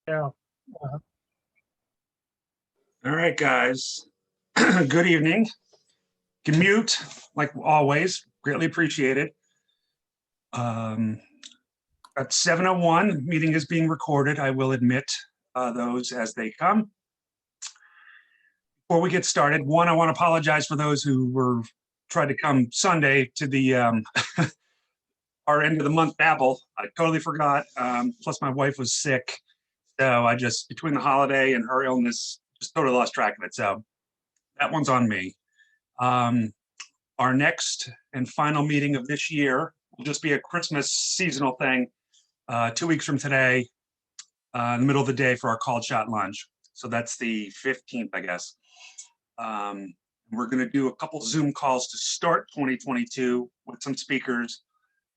Yeah. Uh, All right, guys. Good evening. Commute, like always, greatly appreciated. Um, at 7:01, meeting is being recorded. I will admit those as they come. Before we get started, one, I want to apologize for those who were tried to come Sunday to the our end of the month babble. I totally forgot. Plus, my wife was sick, so I just between the holiday and her illness, just totally lost track of it. So that one's on me. Um, our next and final meeting of this year will just be a Christmas seasonal thing, 2 weeks from today, in the middle of the day for our called shot lunch. So that's the 15th, I guess. We're going to do a couple Zoom calls to start 2022 with some speakers,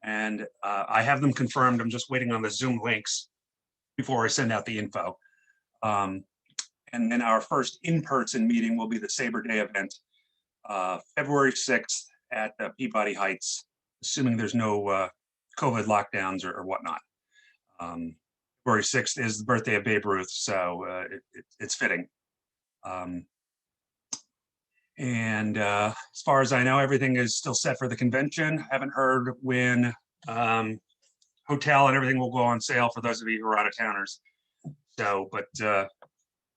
and I have them confirmed. I'm just waiting on the Zoom links before I send out the info. And then our first in-person meeting will be the SABR Day event, February 6th at Peabody Heights, assuming there's no COVID lockdowns or whatnot. February 6th is the birthday of Babe Ruth, so it's fitting. As far as I know, everything is still set for the convention. Haven't heard when hotel and everything will go on sale for those of you who are out of towners. So, but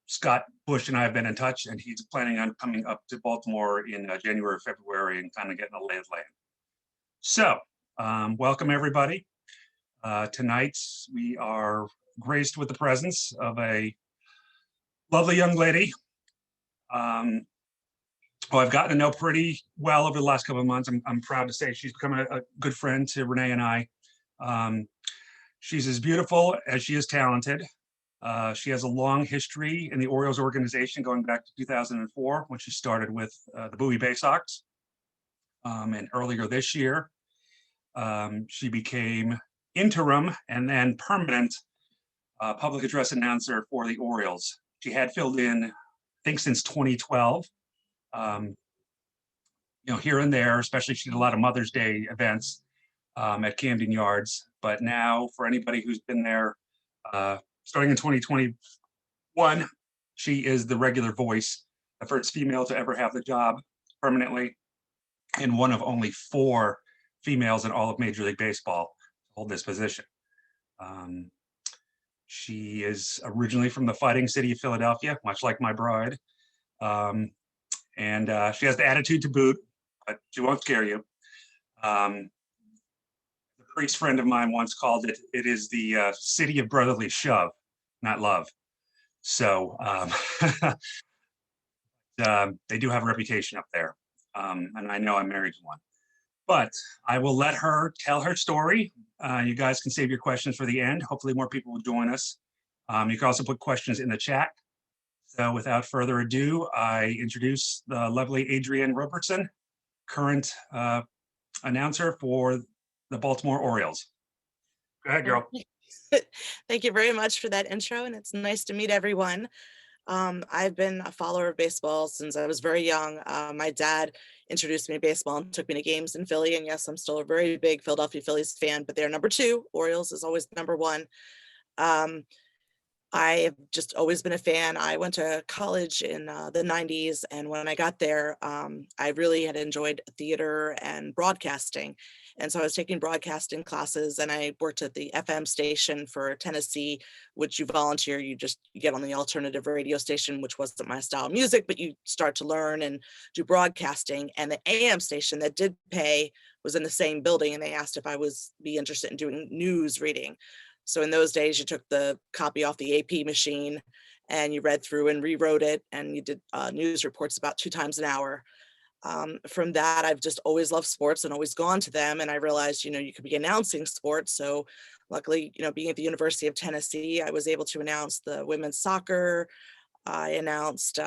Scott Bush and I have been in touch, and he's planning on coming up to Baltimore in January, February, and kind of getting a lay of land. So, welcome everybody. Tonight, we are graced with the presence of a lovely young lady who I've gotten to know pretty well over the last couple of months. I'm proud to say she's become a good friend to Renee and I. She's as beautiful as she is talented. She has a long history in the Orioles organization going back to 2004 when she started with the Bowie Bay Sox. And earlier this year, she became interim and then permanent public address announcer for the Orioles. She had filled in, I think, since 2012. Here and there, especially she did a lot of Mother's Day events at Camden Yards. But now, for anybody who's been there, starting in 2021, she is the regular voice, the first female to ever have the job permanently, and one of only 4 females in all of Major League Baseball to hold this position. She is originally from the Fighting City of Philadelphia, much like my bride. And she has the attitude to boot, but she won't scare you. The priest friend of mine once called it is the city of brotherly shove, not love. So they do have a reputation up there. And I know I'm married to one. But I will let her tell her story. You guys can save your questions for the end. Hopefully more people will join us. You can also put questions in the chat. So without further ado, I introduce the lovely Adrienne Roberson, current announcer for the Baltimore Orioles. Go ahead, girl. Thank you very much for that intro, and it's nice to meet everyone. I've been a follower of baseball since I was very young. My dad introduced me to baseball and took me to games in Philly, and yes, I'm still a very big Philadelphia Phillies fan, but they're number 2. Orioles is always number 1. I have just always been a fan. I went to college in the 90s, and when I got there, I really had enjoyed theater and broadcasting. And so I was taking broadcasting classes, and I worked at the FM station for Tennessee, which you volunteer. You get on the alternative radio station, which wasn't my style of music, but you start to learn and do broadcasting. And the AM station that did pay was in the same building, and they asked if I be interested in doing news reading. So in those days, you took the copy off the AP machine and you read through and rewrote it, and you did news reports about 2 times an hour. From that, I've just always loved sports and always gone to them. And I realized, you could be announcing sports. So luckily, being at the University of Tennessee, I was able to announce the women's soccer. I announced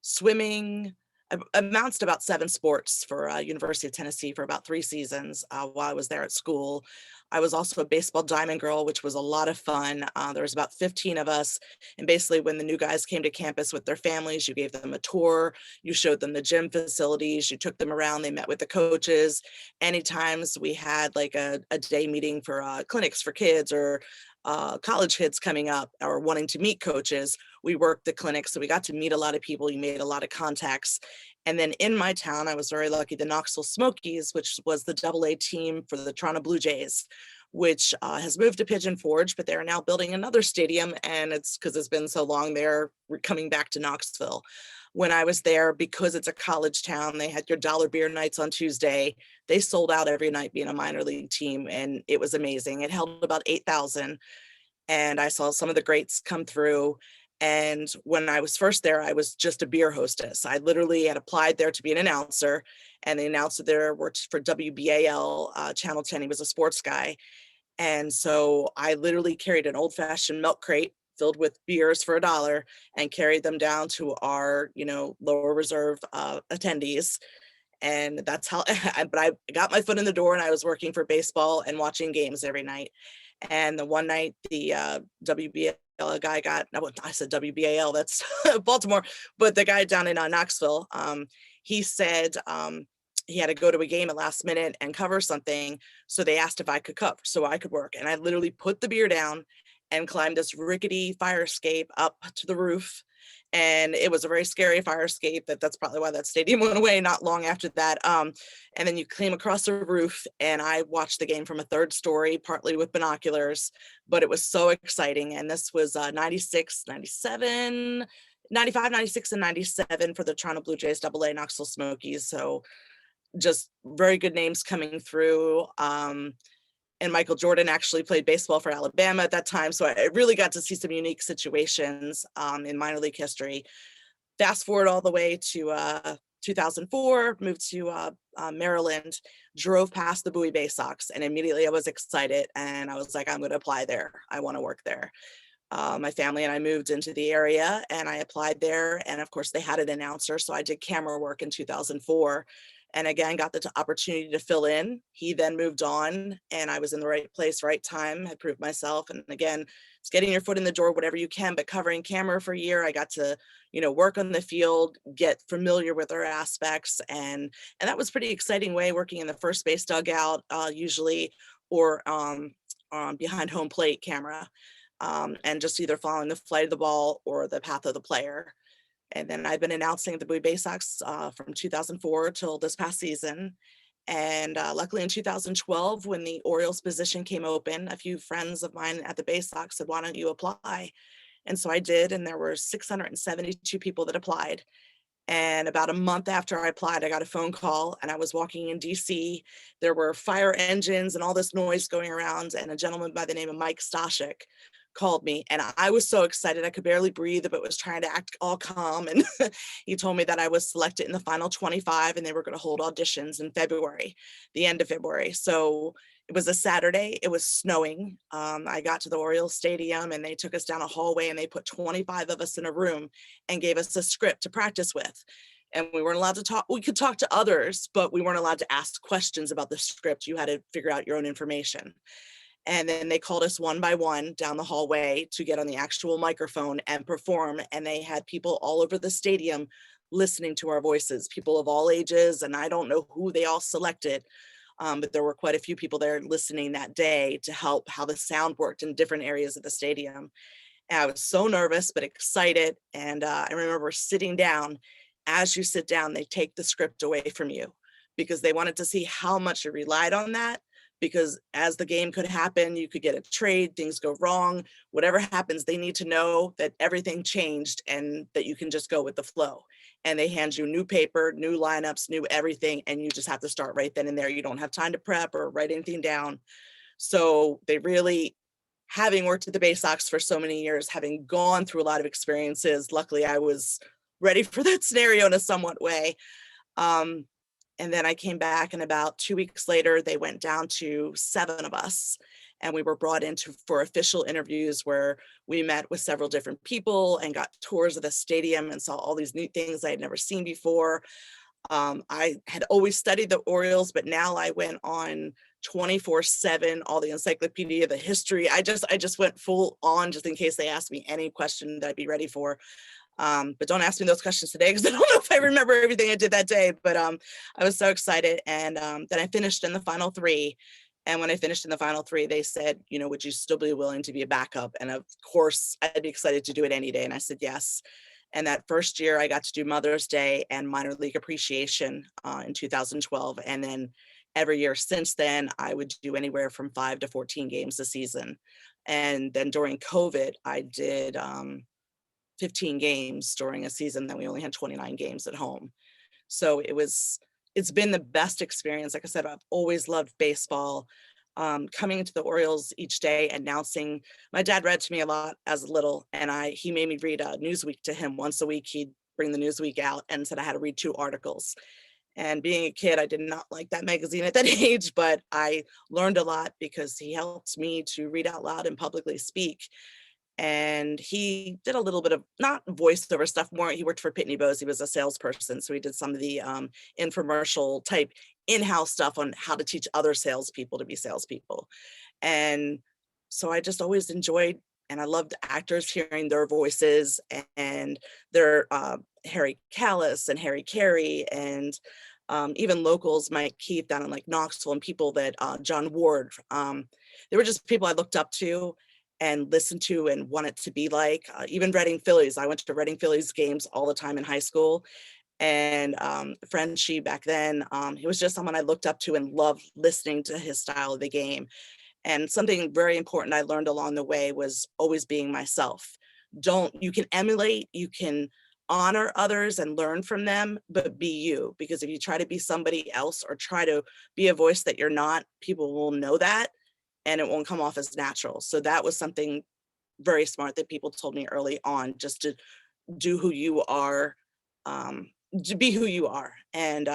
swimming. I announced about 7 sports for University of Tennessee for about 3 seasons while I was there at school. I was also a baseball diamond girl, which was a lot of fun. There was about 15 of us. And basically when the new guys came to campus with their families, you gave them a tour, you showed them the gym facilities, you took them around, they met with the coaches. Anytime we had like a day meeting for clinics for kids or college kids coming up or wanting to meet coaches, we worked the clinic. So we got to meet a lot of people. You made a lot of contacts. And then in my town, I was very lucky. The Knoxville Smokies, which was the AA team for the Toronto Blue Jays, which has moved to Pigeon Forge, but they're now building another stadium. And it's because it's been so long, they're coming back to Knoxville. When I was there, because it's a college town, they had your dollar beer nights on Tuesday. They sold out every night being a minor league team, and it was amazing. It held about 8,000, and I saw some of the greats come through. And when I was first there, I was just a beer hostess. I literally had applied there to be an announcer, and the announcer there worked for WBAL, Channel 10. He was a sports guy. And so I literally carried an old-fashioned milk crate filled with beers for $1 and carried them down to our, lower reserve attendees. And that's how, but I got my foot in the door, and I was working for baseball and watching games every night. And the one night the WBAL guy got, I said WBAL, that's Baltimore, but the guy down in Knoxville, he said, he had to go to a game at last minute and cover something. So they asked if I could cover so I could work. And I literally put the beer down and climbed this rickety fire escape up to the roof. And it was a very scary fire escape. That's probably why that stadium went away not long after that. And then you climb across the roof, and I watched the game from a third story, partly with binoculars, but it was so exciting. And this was 96, 97, 95, 96, and 97 for the Toronto Blue Jays AA Knoxville Smokies. So just very good names coming through. And Michael Jordan actually played baseball for Alabama at that time. So I really got to see some unique situations in minor league history. Fast forward all the way to 2004, moved to Maryland, drove past the Bowie Bay Sox, and immediately I was excited. And I was like, I'm going to apply there. I want to work there. My family and I moved into the area, and I applied there. And of course, they had an announcer. So I did camera work in 2004. And again, got the opportunity to fill in. He then moved on, and I was in the right place, right time, had proved myself. And again, it's getting your foot in the door, whatever you can, but covering camera for a year, I got to, work on the field, get familiar with their aspects. And that was pretty exciting way, working in the first base dugout, usually, or behind home plate camera, and just either following the flight of the ball or the path of the player. And then I've been announcing the Bowie Bay Sox from 2004 till this past season. And luckily in 2012, when the Orioles position came open, a few friends of mine at the Bay Sox said, why don't you apply? And so I did, and there were 672 people that applied. And about a month after I applied, I got a phone call, and I was walking in DC. There were fire engines and all this noise going around, and a gentleman by the name of Mike Stashik called me, and I was so excited I could barely breathe, but was trying to act all calm. And he told me that I was selected in the final 25, and they were going to hold auditions in February, the end of February. So it was a Saturday. It was snowing. I got to the Orioles Stadium, and they took us down a hallway, and they put 25 of us in a room and gave us a script to practice with. And we weren't allowed to talk. We could talk to others, but we weren't allowed to ask questions about the script. You had to figure out your own information. And then they called us one by one down the hallway to get on the actual microphone and perform. And they had people all over the stadium listening to our voices, people of all ages. And I don't know who they all selected, but there were quite a few people there listening that day to help how the sound worked in different areas of the stadium. And I was so nervous, but excited. And I remember sitting down. As you sit down, they take the script away from you because they wanted to see how much you relied on that. Because as the game could happen, you could get a trade, things go wrong, whatever happens, they need to know that everything changed and that you can just go with the flow. And they hand you new paper, new lineups, new everything, and you just have to start right then and there. You don't have time to prep or write anything down. So they really, having worked at the Bay Sox for so many years, having gone through a lot of experiences, luckily I was ready for that scenario in a somewhat way. And then I came back, and about 2 weeks later, they went down to 7 of us, and we were brought in for official interviews where we met with several different people and got tours of the stadium and saw all these neat things I had never seen before. I had always studied the Orioles, but now I went on 24/7, all the encyclopedia, the history. I just went full on just in case they asked me any question that I'd be ready for. But don't ask me those questions today because I don't know if I remember everything I did that day, but I was so excited. And then I finished in the final 3, And when I finished in the final three, they said, you know, would you still be willing to be a backup? And of course, I'd be excited to do it any day. And I said, yes. And that first year, I got to do Mother's Day and minor league appreciation in 2012. And then every year since then, I would do anywhere from 5 to 14 games a season. And then during COVID, I did 15 games during a season that we only had 29 games at home. So it's been the best experience. Like I said, I've always loved baseball. Coming into the Orioles each day, announcing. My dad read to me a lot as little, and he made me read Newsweek to him once a week. He'd bring the Newsweek out and said I had to read 2 articles. And being a kid, I did not like that magazine at that age, but I learned a lot because he helped me to read out loud and publicly speak. And he did a little bit of not voiceover stuff more. He worked for Pitney Bowes. He was a salesperson. So he did some of the infomercial type in-house stuff on how to teach other salespeople to be salespeople. And so I just always enjoyed, and I loved actors hearing their voices and their Harry Callis and Harry Carey and even locals, Mike Keith down in like Knoxville, and people that John Ward, they were just people I looked up to and listened to and wanted to be like. Even Reading Phillies. I went to Reading Phillies games all the time in high school. And Frenchie back then, he was just someone I looked up to and loved listening to his style of the game. And something very important I learned along the way was always being myself. You can emulate, you can honor others and learn from them, but be you. Because if you try to be somebody else or try to be a voice that you're not, people will know that and it won't come off as natural. So that was something very smart that people told me early on, just to do who you are, to be who you are. And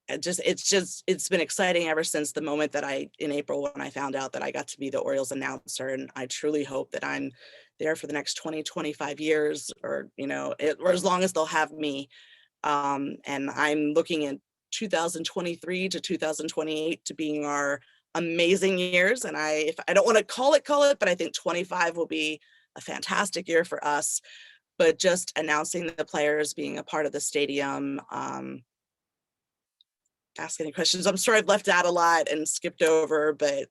it's been exciting ever since the moment that in April, when I found out that I got to be the Orioles announcer. And I truly hope that I'm there for the next 20, 25 years, or, or as long as they'll have me. And I'm looking at 2023 to 2028 to being our amazing years. And if I don't want to call it, but I think 25 will be a fantastic year for us. But just announcing the players, being a part of the stadium, ask any questions. I'm sure I've left out a lot and skipped over, but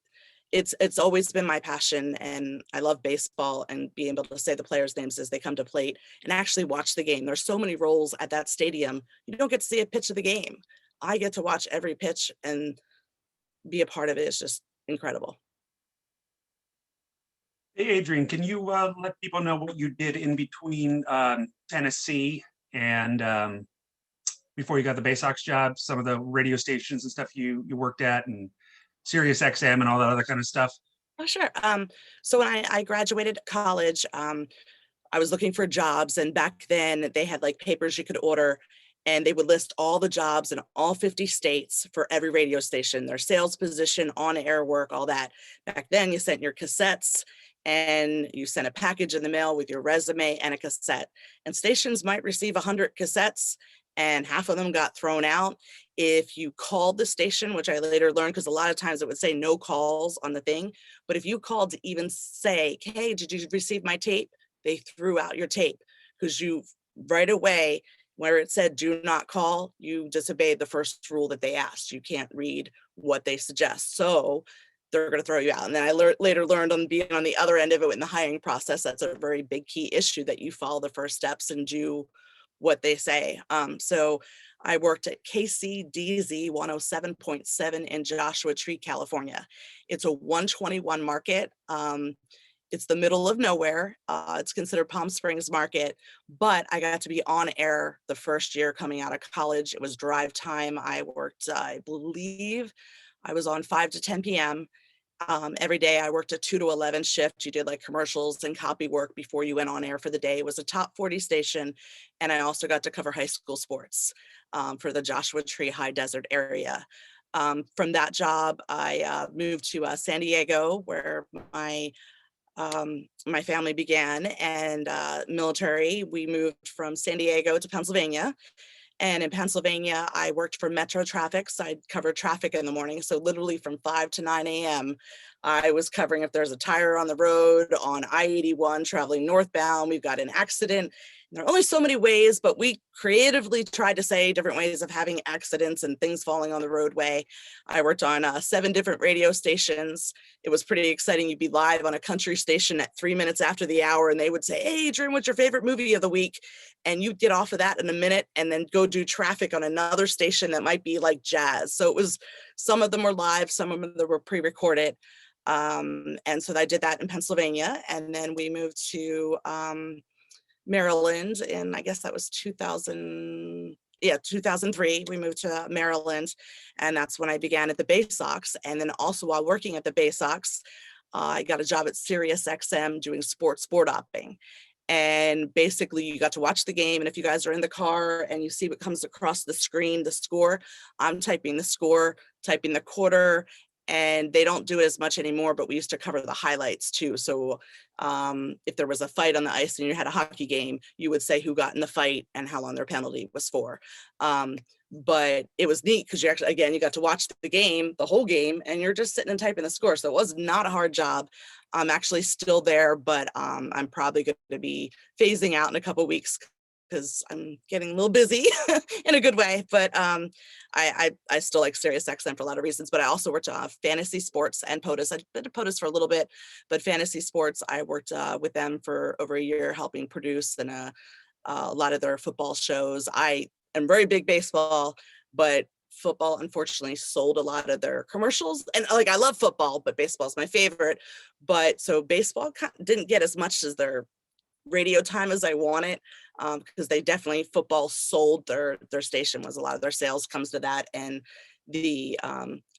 it's always been my passion, and I love baseball and being able to say the players' names as they come to plate and actually watch the game. There's so many roles at that stadium. You don't get to see a pitch of the game. I get to watch every pitch and be a part of it. It's just incredible. Hey, Adrian, can you let people know what you did in between Tennessee and before you got the Bay Sox job, some of the radio stations and stuff you worked at, and Sirius XM and all that other kind of stuff? Oh, sure. So when I graduated college, I was looking for jobs, and back then they had like papers you could order, and they would list all the jobs in all 50 states for every radio station, their sales position, on-air work, all that. Back then you sent your cassettes, and you sent a package in the mail with your resume and a cassette, and stations might receive 100 cassettes and half of them got thrown out. If you called the station, which I later learned, because a lot of times it would say no calls on the thing, but if you called to even say, hey, did you receive my tape? They threw out your tape, because you right away, where it said do not call, you disobeyed the first rule that they asked. You can't read what they suggest. So they're going to throw you out. And then I later learned, on being on the other end of it in the hiring process, that's a very big key issue, that you follow the first steps and do what they say. So I worked at KCDZ 107.7 in Joshua Tree, California. It's a 121 market. It's the middle of nowhere. It's considered Palm Springs market, but I got to be on air the first year coming out of college. It was drive time. I worked, I believe I was on 5 to 10 p.m. Every day. I worked a 2 to 11 shift. You did like commercials and copy work before you went on air for the day. It was a top 40 station. And I also got to cover high school sports for the Joshua Tree High Desert area. From that job, I moved to San Diego, where my family began, and military. We moved from San Diego to Pennsylvania. And in Pennsylvania, I worked for Metro Traffic, so I'd cover traffic in the morning. So literally from 5 to 9 a.m., I was covering if there's a tire on the road on I-81 traveling northbound, we've got an accident. There are only so many ways, but we creatively tried to say different ways of having accidents and things falling on the roadway. I worked on 7 different radio stations. It was pretty exciting. You'd be live on a country station at 3 minutes after the hour, and they would say, "Hey, Adrian, what's your favorite movie of the week?" And you'd get off of that in a minute and then go do traffic on another station that might be like jazz. So it was, some of them were live, some of them were pre-recorded. And so I did that in Pennsylvania. And then we moved to Maryland, and I guess that was 2003. We moved to Maryland, and that's when I began at the Bay Sox. And then also while working at the Bay Sox, I got a job at Sirius XM doing sport opping. And basically you got to watch the game. And if you guys are in the car and you see what comes across the screen, the score, I'm typing the score, typing the quarter. And they don't do it as much anymore, but we used to cover the highlights too. So if there was a fight on the ice and you had a hockey game, you would say who got in the fight and how long their penalty was for. But it was neat because you actually, again, you got to watch the game, the whole game, and you're just sitting and typing the score. So it was not a hard job. I'm actually still there, but I'm probably going to be phasing out in a couple of weeks because I'm getting a little busy in a good way. But I still like Sirius XM for a lot of reasons, but I also worked fantasy sports and POTUS. I've been to POTUS for a little bit, but fantasy sports, I worked with them for over a year, helping produce and a lot of their football shows. I am very big baseball, but football unfortunately sold a lot of their commercials. And like, I love football, but baseball is my favorite. But so baseball didn't get as much as their radio time as I wanted, because they definitely, football sold their station, was a lot of their sales comes to that. And the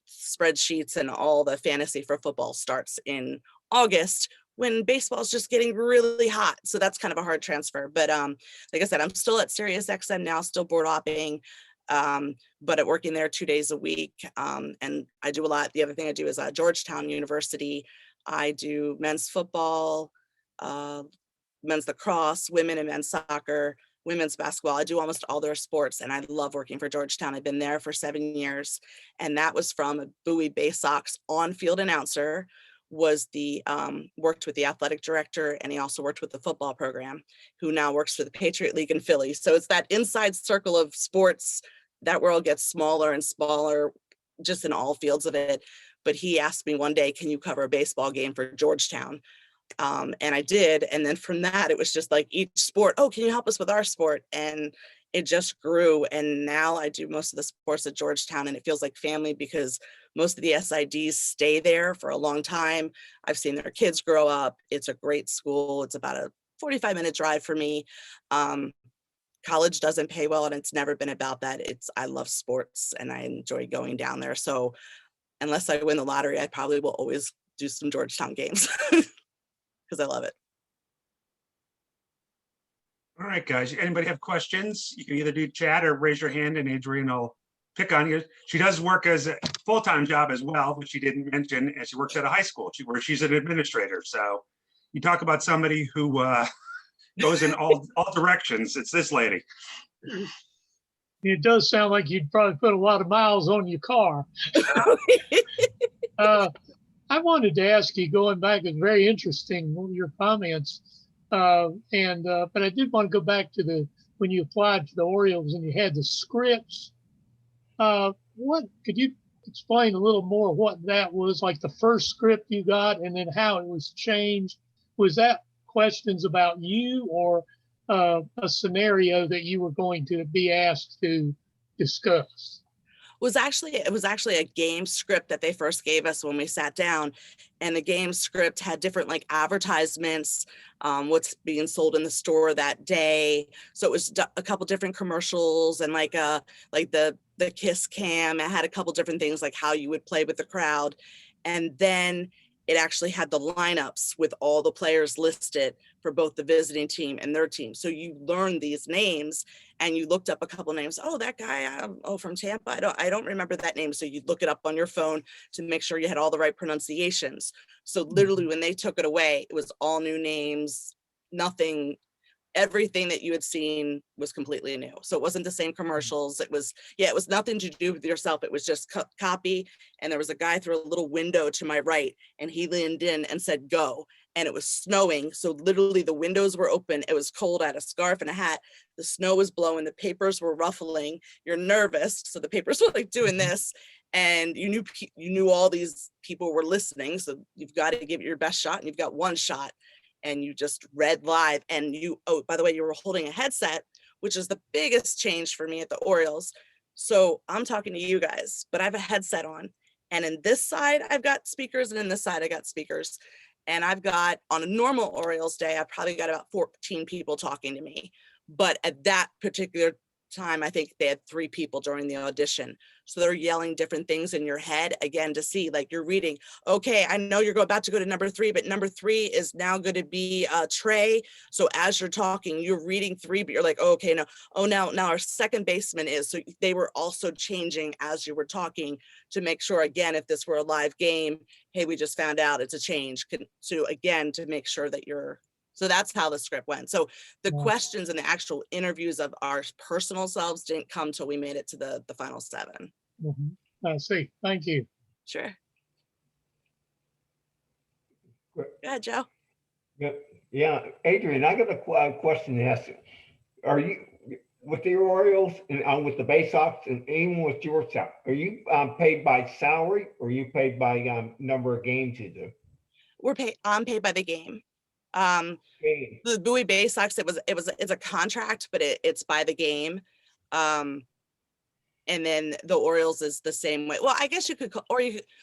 spreadsheets and all the fantasy for football starts in August, when baseball is just getting really hot. So that's kind of a hard transfer. But like I said, I'm still at Sirius XM now, still board opping, but at working there 2 days a week. And I do a lot. The other thing I do is Georgetown University. I do men's football, men's lacrosse, women and men's soccer, women's basketball. I do almost all their sports, and I love working for Georgetown. I've been there for 7 years, and that was from a Bowie Bay Sox on-field announcer, was the worked with the athletic director, and he also worked with the football program, who now works for the Patriot League in Philly. So it's that inside circle of sports. That world gets smaller and smaller, just in all fields of it. But he asked me one day, "Can you cover a baseball game for Georgetown?" And I did. And then from that, it was just like each sport, "Oh, can you help us with our sport?" And it just grew. And now I do most of the sports at Georgetown, and it feels like family because most of the SIDs stay there for a long time. I've seen their kids grow up. It's a great school. It's about a 45-minute drive for me. College doesn't pay well, and it's never been about that. I love sports and I enjoy going down there. So unless I win the lottery, I probably will always do some Georgetown games because I love it. All right, guys. Anybody have questions? You can either do chat or raise your hand, and Adrienne will pick on you. She does work as a full-time job as well, but she didn't mention, and she works at a high school where she's an administrator. So you talk about somebody who goes in all directions. It's this lady. It does sound like you'd probably put a lot of miles on your car. I wanted to ask you, going back, it's very interesting, one of your comments. But I did want to go back to when you applied to the Orioles and you had the scripts. What could you explain a little more what that was, like the first script you got and then how it was changed? Was that questions about you or a scenario that you were going to be asked to discuss? It was actually a game script that they first gave us when we sat down, and the game script had different like advertisements, what's being sold in the store that day. So it was a couple different commercials, and like the kiss cam. It had a couple different things like how you would play with the crowd, and then it actually had the lineups with all the players listed for both the visiting team and their team. So you learned these names, and you looked up a couple names. Oh, that guy, from Tampa. I don't remember that name. So you'd look it up on your phone to make sure you had all the right pronunciations. So literally when they took it away, it was all new names, nothing everything that you had seen was completely new. So it wasn't the same commercials. It was nothing to do with yourself. It was just copy. And there was a guy through a little window to my right, and he leaned in and said, go. And it was snowing. So literally the windows were open. It was cold. I had a scarf and a hat. The snow was blowing. The papers were ruffling. You're nervous. So the papers were like doing this. And you knew all these people were listening. So you've got to give it your best shot, and you've got one shot. And you just read live, and oh, by the way, you were holding a headset, which is the biggest change for me at the Orioles. So I'm talking to you guys, but I have a headset on, and in this side, I've got speakers, and in this side, I got speakers. And I've got, on a normal Orioles day, I've probably got about 14 people talking to me. But at that particular time, I think they had 3 people during the audition. So they're yelling different things in your head, again, to see, like, you're reading, okay, I know you're about to go to number 3, but number 3 is now going to be Trey. So as you're talking, you're reading 3, but you're like, oh, okay, no, oh, now our second baseman is. So they were also changing as you were talking to make sure, again, if this were a live game, hey, we just found out it's a change. So again, to make sure that so that's how the script went. So the questions and the actual interviews of our personal selves didn't come till we made it to the final 7. I see. Thank you. Sure. Go ahead, Joe. Yeah, Adrian, I got a question to ask you. Are you, with the Orioles and with the Bay Sox and even with Georgetown, are you paid by salary, or are you paid by number of games you do? I'm paid by the game. The Bowie Bay Sox, it's a contract, but it's by the game. And then the Orioles is the same way. Well, I guess you could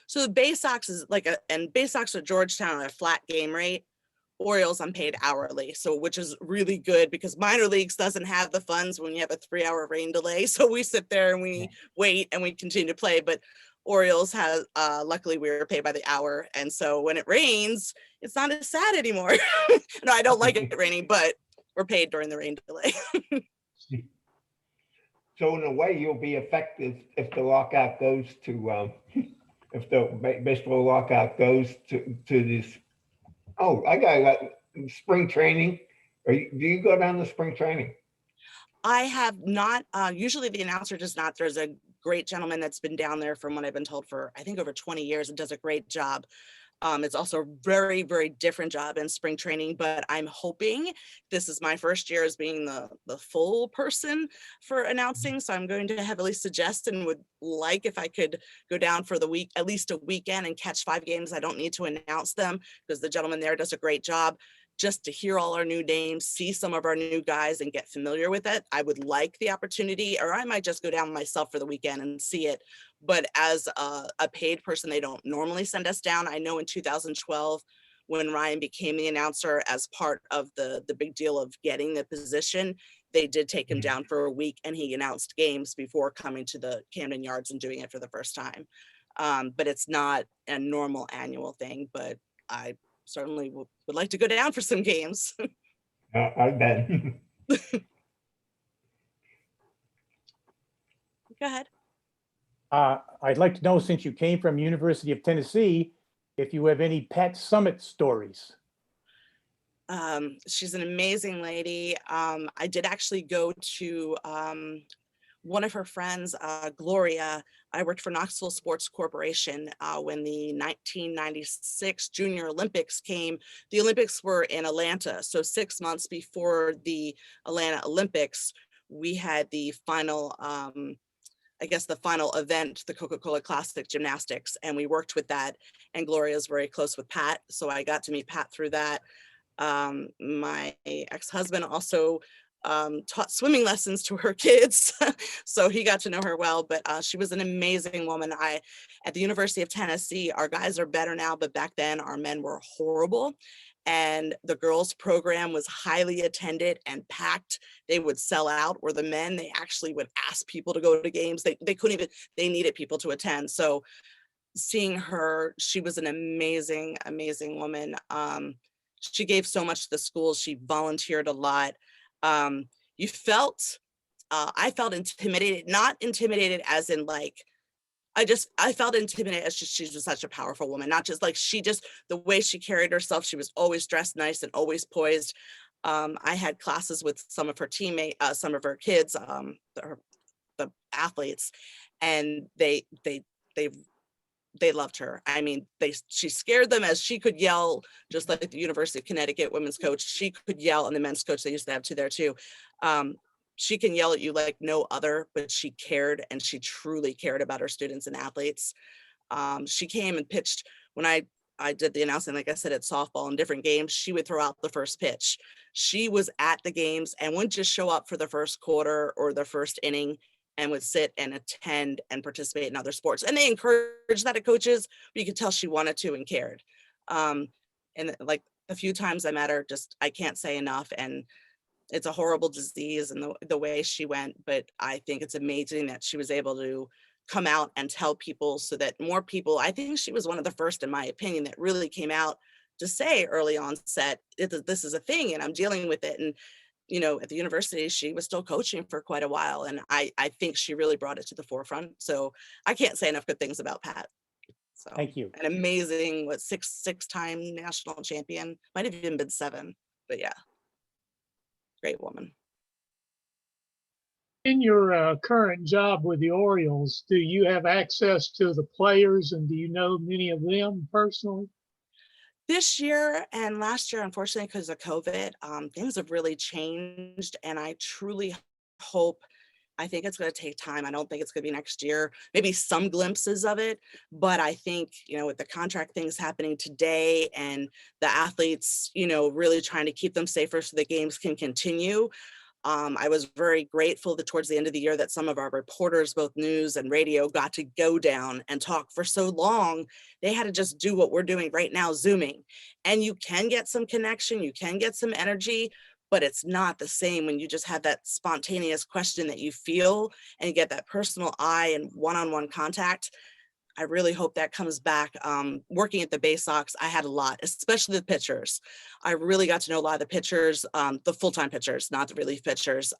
so the Bay Sox is and Bay Sox at Georgetown are a flat game rate. Orioles, I'm paid hourly, so which is really good because minor leagues doesn't have the funds when you have a 3-hour rain delay. So we sit there and we wait and we continue to play. But Orioles has, luckily we were paid by the hour. And so when it rains, it's not as sad anymore. No, I don't like it raining, but we're paid during the rain delay. So in a way, you'll be affected if the lockout goes to, if the baseball lockout goes to this. Oh, I got spring training. Do you go down to spring training? I have not. Usually the announcer does not. There's a great gentleman that's been down there, from what I've been told, for I think over 20 years, and does a great job. It's also a very, very different job in spring training, but I'm hoping this is my first year as being the full person for announcing. So I'm going to heavily suggest and would like if I could go down for the week, at least a weekend, and catch 5 games. I don't need to announce them because the gentleman there does a great job. Just to hear all our new names, see some of our new guys and get familiar with it. I would like the opportunity, or I might just go down myself for the weekend and see it. But as a paid person, they don't normally send us down. I know in 2012, when Ryan became the announcer as part of the big deal of getting the position, they did take him down for a week and he announced games before coming to the Camden Yards and doing it for the first time. But it's not a normal annual thing, but I certainly would like to go down for some games. I bet. Go ahead. I'd like to know, since you came from University of Tennessee, if you have any pet summit stories. She's an amazing lady. I did actually go to one of her friends, Gloria. I worked for Knoxville Sports Corporation when the 1996 Junior Olympics came. The Olympics were in Atlanta. So 6 months before the Atlanta Olympics, we had the final, I guess the final event, the Coca-Cola Classic Gymnastics, and we worked with that. And Gloria's very close with Pat. So I got to meet Pat through that. My ex-husband also taught swimming lessons to her kids. So he got to know her well, but she was an amazing woman. At the University of Tennessee, our guys are better now, but back then our men were horrible. And the girls program was highly attended and packed. They would sell out, where the men, they actually would ask people to go to games. They couldn't even, they needed people to attend. So seeing her, she was an amazing, amazing woman. She gave so much to the school. She volunteered a lot. You felt, I felt intimidated, not intimidated as in like, I felt intimidated as she's just such a powerful woman, not just like the way she carried herself. She was always dressed nice and always poised. I had classes with some of her teammates, some of her kids, the athletes, and they loved her. I mean, she scared them as she could yell, just like the University of Connecticut women's coach. She could yell, and the men's coach, they used to have two there too. She can yell at you like no other, but she cared, and she truly cared about her students and athletes. She came and pitched when I did the announcing, like I said, at softball in different games. She would throw out the first pitch. She was at the games and wouldn't just show up for the first quarter or the first inning, and would sit and attend and participate in other sports. And they encouraged that at coaches, but you could tell she wanted to and cared. And like a few times I met her, just, I can't say enough. And it's a horrible disease and the way she went, but I think it's amazing that she was able to come out and tell people so that more people, I think she was one of the first, in my opinion, that really came out to say early onset, this is a thing and I'm dealing with it. And, you know, at the university, she was still coaching for quite a while. And I think she really brought it to the forefront. So I can't say enough good things about Pat. So Thank you. an amazing, six-time national champion, might have even been 7, but yeah, great woman. In your current job with the Orioles, do you have access to the players, and do you know many of them personally? This year and last year, unfortunately, because of COVID, things have really changed. And I truly hope, I think it's going to take time. I don't think it's going to be next year, maybe some glimpses of it. But I think, you know, with the contract things happening today and the athletes, you know, really trying to keep them safer so the games can continue. I was very grateful that towards the end of the year that some of our reporters, both news and radio, got to go down and talk for so long. They had to just do what we're doing right now, Zooming. And you can get some connection, you can get some energy, but it's not the same when you just have that spontaneous question that you feel and you get that personal eye and one-on-one contact. I really hope that comes back. Working at the Bay Sox, I had a lot, especially the pitchers. I really got to know a lot of the pitchers, the full-time pitchers, not the relief pitchers,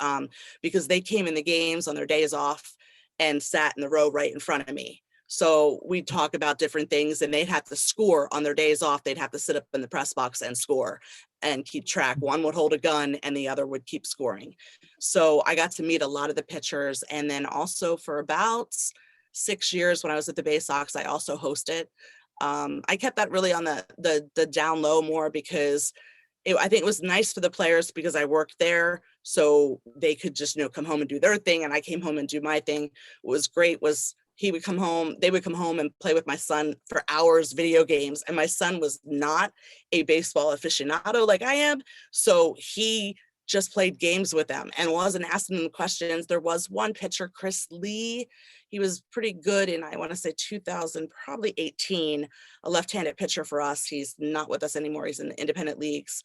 because they came in the games on their days off and sat in the row right in front of me. So we'd talk about different things and they'd have to score on their days off. They'd have to sit up in the press box and score and keep track. One would hold a gun and the other would keep scoring. So I got to meet a lot of the pitchers. And then also for about 6 years when I was at the Bay Sox, I also hosted. I kept that really on the down low more because I think it was nice for the players because I worked there, so they could just, you know, come home and do their thing, and I came home and do my thing. What was great was he would come home, they would come home and play with my son for hours, video games, and my son was not a baseball aficionado like I am, so he just played games with them and wasn't asking them questions. There was one pitcher, Chris Lee. He was pretty good in, I want to say 2000, probably 18, a left-handed pitcher for us. He's not with us anymore. He's in the independent leagues.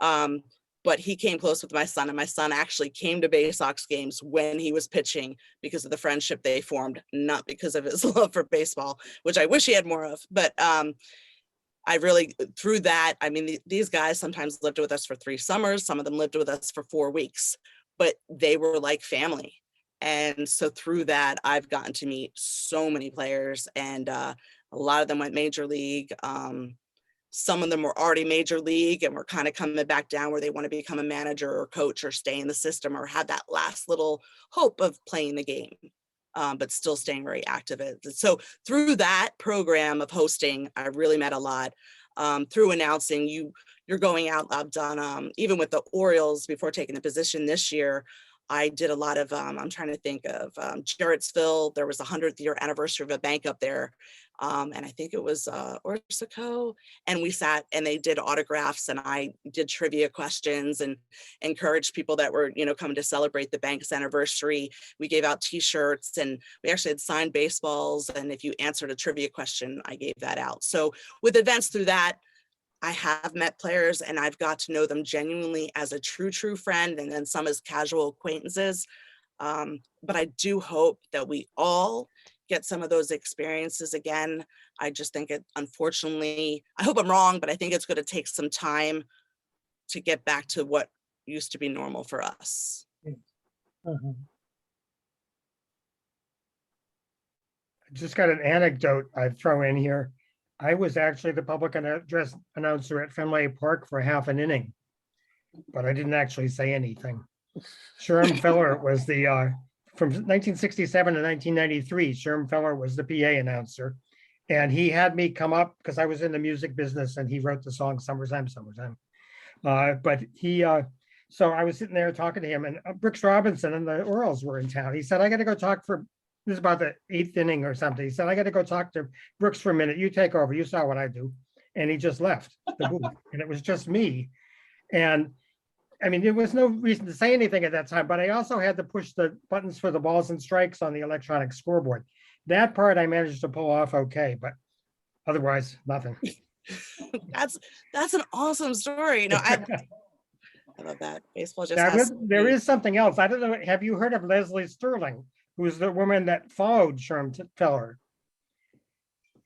But he came close with my son, and my son actually came to Bay Sox games when he was pitching because of the friendship they formed, not because of his love for baseball, which I wish he had more of. But I really, through that, I mean, these guys sometimes lived with us for 3 summers. Some of them lived with us for 4 weeks, but they were like family. And so through that, I've gotten to meet so many players, and a lot of them went major league. Some of them were already major league and were kind of coming back down where they want to become a manager or coach or stay in the system or have that last little hope of playing the game. But still staying very active. So through that program of hosting, I really met a lot. Through announcing, you're going out. I've done, even with the Orioles before taking the position this year, I did a lot of, I'm trying to think of Jarrettsville. There was a 100th year anniversary of a bank up there. And I think it was Orsico, and we sat and they did autographs, and I did trivia questions and encouraged people that were, you know, coming to celebrate the bank's anniversary. We gave out t-shirts, and we actually had signed baseballs. And if you answered a trivia question, I gave that out. So with events through that, I have met players and I've got to know them genuinely as a true friend, and then some as casual acquaintances. But I do hope that we all get some of those experiences again. I just think it, unfortunately, I hope I'm wrong, but I think it's going to take some time to get back to what used to be normal for us. Uh-huh. I just got an anecdote I'd throw in here. I was actually the public address announcer at Fenway Park for half an inning. but I didn't actually say anything. Sherm Feller was the, from 1967 to 1993, Sherm Feller was the PA announcer. And he had me come up because I was in the music business and he wrote the song Summertime, Summertime. But he, so I was sitting there talking to him and Brooks Robinson and the Orioles were in town. He said, I got to go talk for, this is about the 8th inning or something. He said, I got to go talk to Brooks for a minute. You take over. You saw what I do. And he just left the booth and it was just me. And I mean, there was no reason to say anything at that time, but I also had to push the buttons for the balls and strikes on the electronic scoreboard. That part I managed to pull off okay, but otherwise nothing. That's an awesome story. No, I love that. Baseball just Now, has there is something else. I don't know. Have you heard of Leslie Sterling, who's the woman that followed Sherm Feller?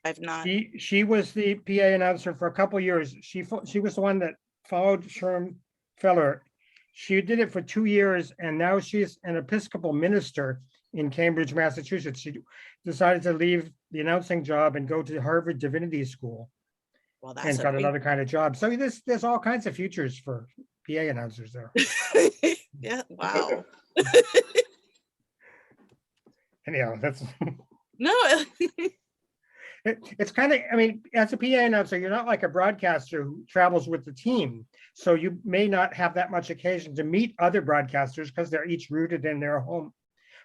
I've not. She was the PA announcer for a couple years. She was the one that followed Sherm Feller. She did it for 2 years, and now she's an Episcopal minister in Cambridge, Massachusetts. She decided to leave the announcing job and go to Harvard Divinity School. Well, and got another kind of job. So there's all kinds of futures for PA announcers there. Yeah, wow. Anyhow, that's No. it's kind of, I mean, as a PA announcer, you're not like a broadcaster who travels with the team. So you may not have that much occasion to meet other broadcasters because they're each rooted in their home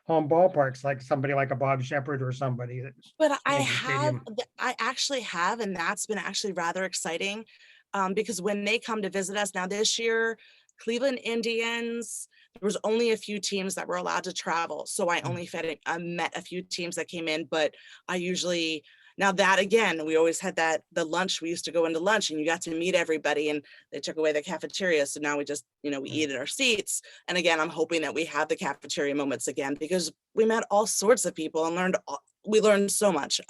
ballparks, like somebody like a Bob Shepard or somebody. But I actually have, and that's been actually rather exciting because when they come to visit us now this year, Cleveland Indians, there was only a few teams that were allowed to travel. So I only met a few teams that came in, but I usually, now that again, we always had the lunch, we used to go into lunch and you got to meet everybody and they took away the cafeteria. So now we just, we eat at our seats. And again, I'm hoping that we have the cafeteria moments again, because we met all sorts of people and we learned so much.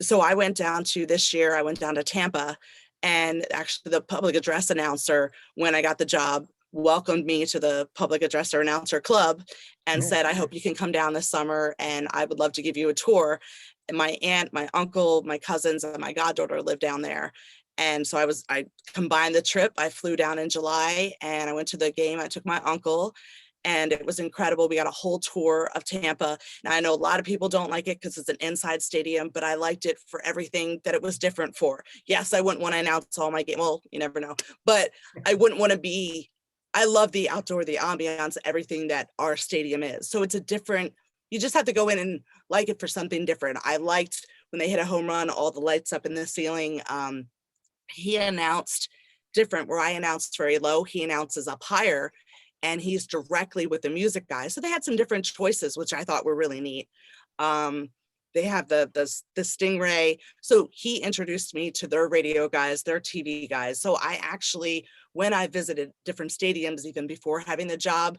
So I went down to Tampa, and actually the public address announcer, when I got the job, welcomed me to the public addresser announcer club and said, I hope you can come down this summer and I would love to give you a tour. And my aunt, my uncle, my cousins, and my goddaughter live down there. And so I combined the trip. I flew down in July and I went to the game. I took my uncle and it was incredible. We got a whole tour of Tampa. Now I know a lot of people don't like it because it's an inside stadium, but I liked it for everything that it was different for. Yes, I wouldn't want to announce all my game. Well, you never know, but I wouldn't want to be, I love the outdoor, the ambiance, everything that our stadium is. So it's a different, you just have to go in and like it for something different. I liked when they hit a home run, all the lights up in the ceiling. He announced different, where I announced very low, he announces up higher, and he's directly with the music guys. So they had some different choices, which I thought were really neat. They have the Stingray. So he introduced me to their radio guys, their TV guys. So I actually, when I visited different stadiums, even before having the job,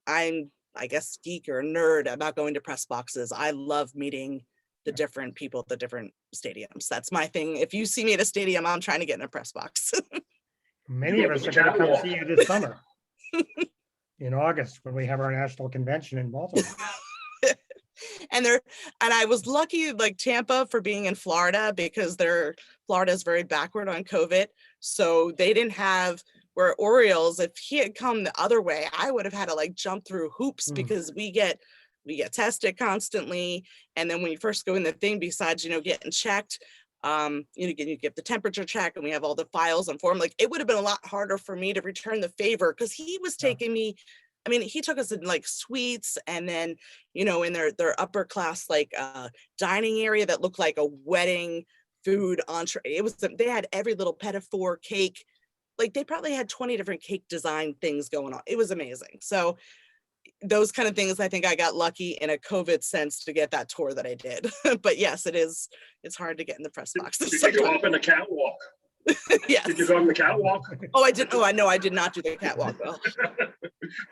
I'm, I guess, geek or nerd about going to press boxes. I love meeting the different people at the different stadiums. That's my thing. If you see me at a stadium, I'm trying to get in a press box. Many of us are going to come see you this summer in August when we have our national convention in Baltimore. And I was lucky, like Tampa, for being in Florida, because Florida is very backward on COVID. So they didn't have, where Orioles, if he had come the other way, I would have had to like jump through hoops because we get tested constantly. And then when you first go in the thing, besides, getting checked, you get the temperature check and we have all the files and form. Like, it would have been a lot harder for me to return the favor because he was taking me, I mean, he took us in like suites and then, in their upper class, like dining area that looked like a wedding food entree. They had every little petit four cake. Like, they probably had 20 different cake design things going on. It was amazing. So those kind of things, I think I got lucky in a COVID sense to get that tour that I did. But yes, it's hard to get in the press box. Did you go up in the catwalk? Yes. Did you go on the catwalk? Oh, I did. Oh, I know. I did not do the catwalk. Well,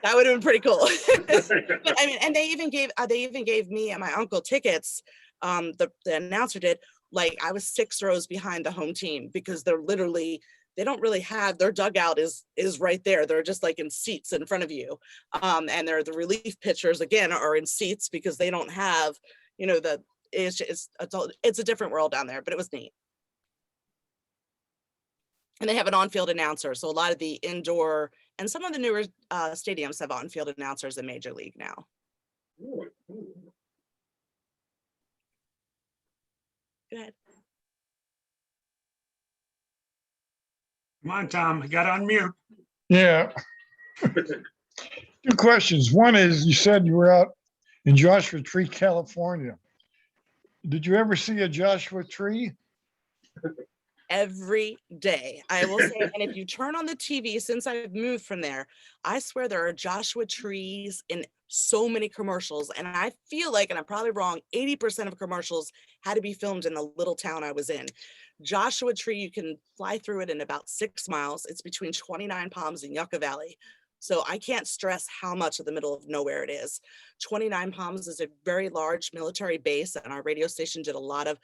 that would have been pretty cool. But I mean, and they even gave me and my uncle tickets. The announcer did. Like, I was 6 rows behind the home team because they don't really have, their dugout is right there. They're just like in seats in front of you. And the relief pitchers, again, are in seats because they don't have, it's a different world down there, but it was neat. And they have an on-field announcer. So a lot of the indoor and some of the newer stadiums have on-field announcers in Major League now. Go ahead. Come on, Tom, you got to unmute. Yeah. Two questions. One is, you said you were out in Joshua Tree, California. Did you ever see a Joshua tree? Every day, I will say. And if you turn on the TV, since I've moved from there, I swear there are Joshua trees in so many commercials. And I feel like, and I'm probably wrong, 80% of commercials had to be filmed in the little town I was in. Joshua Tree, you can fly through it in about 6 miles. It's between 29 Palms and Yucca Valley. So I can't stress how much of the middle of nowhere it is. 29 Palms is a very large military base, and our radio station did a lot of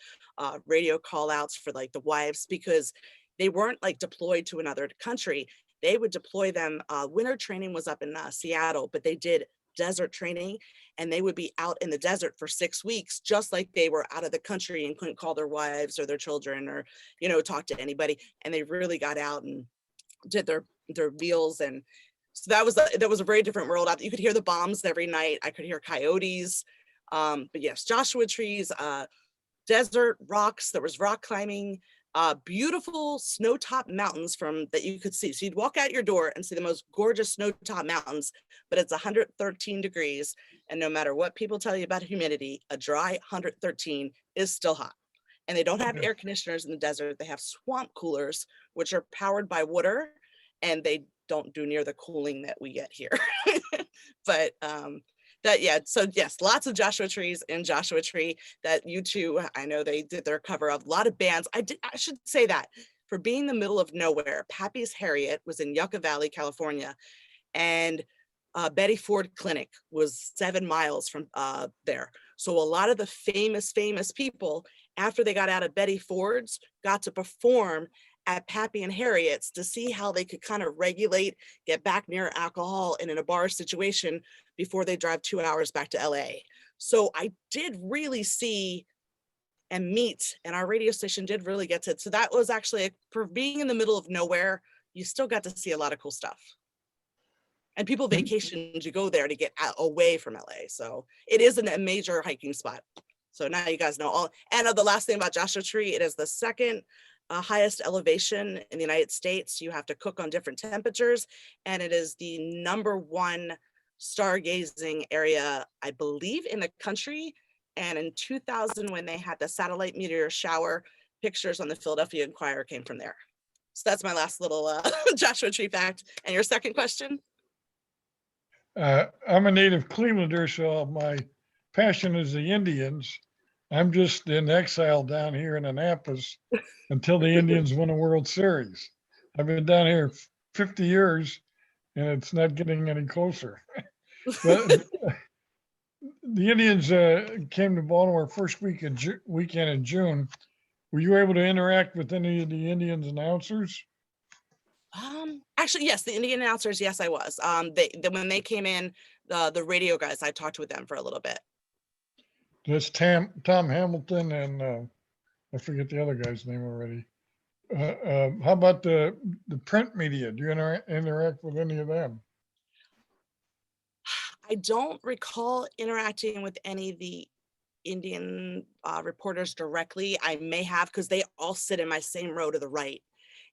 radio call outs for like the wives, because they weren't like deployed to another country. They would deploy them. Winter training was up in Seattle, but they did desert training, and they would be out in the desert for 6 weeks, just like they were out of the country and couldn't call their wives or their children or, you know, talk to anybody. And they really got out and did their meals. And so that was a very different world out there. You could hear the bombs every night. I could hear coyotes. But yes, Joshua trees, desert rocks. There was rock climbing, beautiful snow-topped mountains that you could see. So you'd walk out your door and see the most gorgeous snow-topped mountains, but it's 113 degrees. And no matter what people tell you about humidity, a dry 113 is still hot. And they don't have air conditioners in the desert. They have swamp coolers, which are powered by water, and they don't do near the cooling that we get here. But so yes, lots of Joshua trees in Joshua Tree. That U2, I know they did their cover of a lot of bands. I should say that for being the middle of nowhere, Pappy's Harriet was in Yucca Valley, California, and Betty Ford Clinic was 7 miles from there. So a lot of the famous people, after they got out of Betty Ford's, got to perform at Pappy and Harriet's to see how they could kind of regulate, get back near alcohol and in a bar situation before they drive 2 hours back to LA. So I did really see and meet, and our radio station did really get to, so that was actually, for being in the middle of nowhere, you still got to see a lot of cool stuff. And people vacation to go there to get away from LA. So it isn't a major hiking spot. So now you guys know all. And the last thing about Joshua Tree, it is the second highest elevation in the United States. You have to cook on different temperatures, and it is the #1 stargazing area, I believe, in the country. And in 2000, when they had the satellite meteor shower, pictures on the Philadelphia Inquirer came from there. So that's my last little Joshua Tree fact. And your second question? I'm a native Clevelander, so my passion is the Indians. I'm just in exile down here in Annapolis until the Indians win a World Series. I've been down here 50 years, and it's not getting any closer. But the Indians came to Baltimore first weekend in June. Were you able to interact with any of the Indians announcers? Actually, yes, the Indian announcers, yes, I was. When they came in, the radio guys, I talked with them for a little bit. That's Tom Hamilton and I forget the other guy's name already. How about the print media? Do you interact with any of them? I don't recall interacting with any of the Indian reporters directly. I may have, because they all sit in my same row to the right.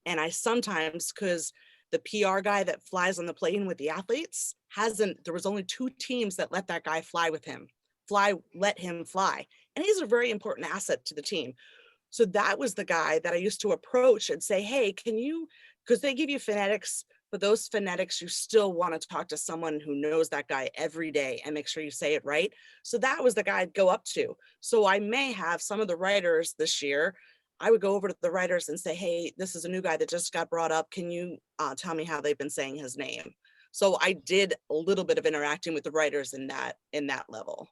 And I sometimes, because the PR guy that flies on the plane with the athletes there was only 2 teams that let that guy fly with him. Let him fly. And he's a very important asset to the team. So that was the guy that I used to approach and say, hey, can you, because they give you phonetics, but those phonetics, you still want to talk to someone who knows that guy every day and make sure you say it right. So that was the guy I'd go up to. So I may have some of the writers this year, I would go over to the writers and say, hey, this is a new guy that just got brought up. Can you tell me how they've been saying his name? So I did a little bit of interacting with the writers in that level.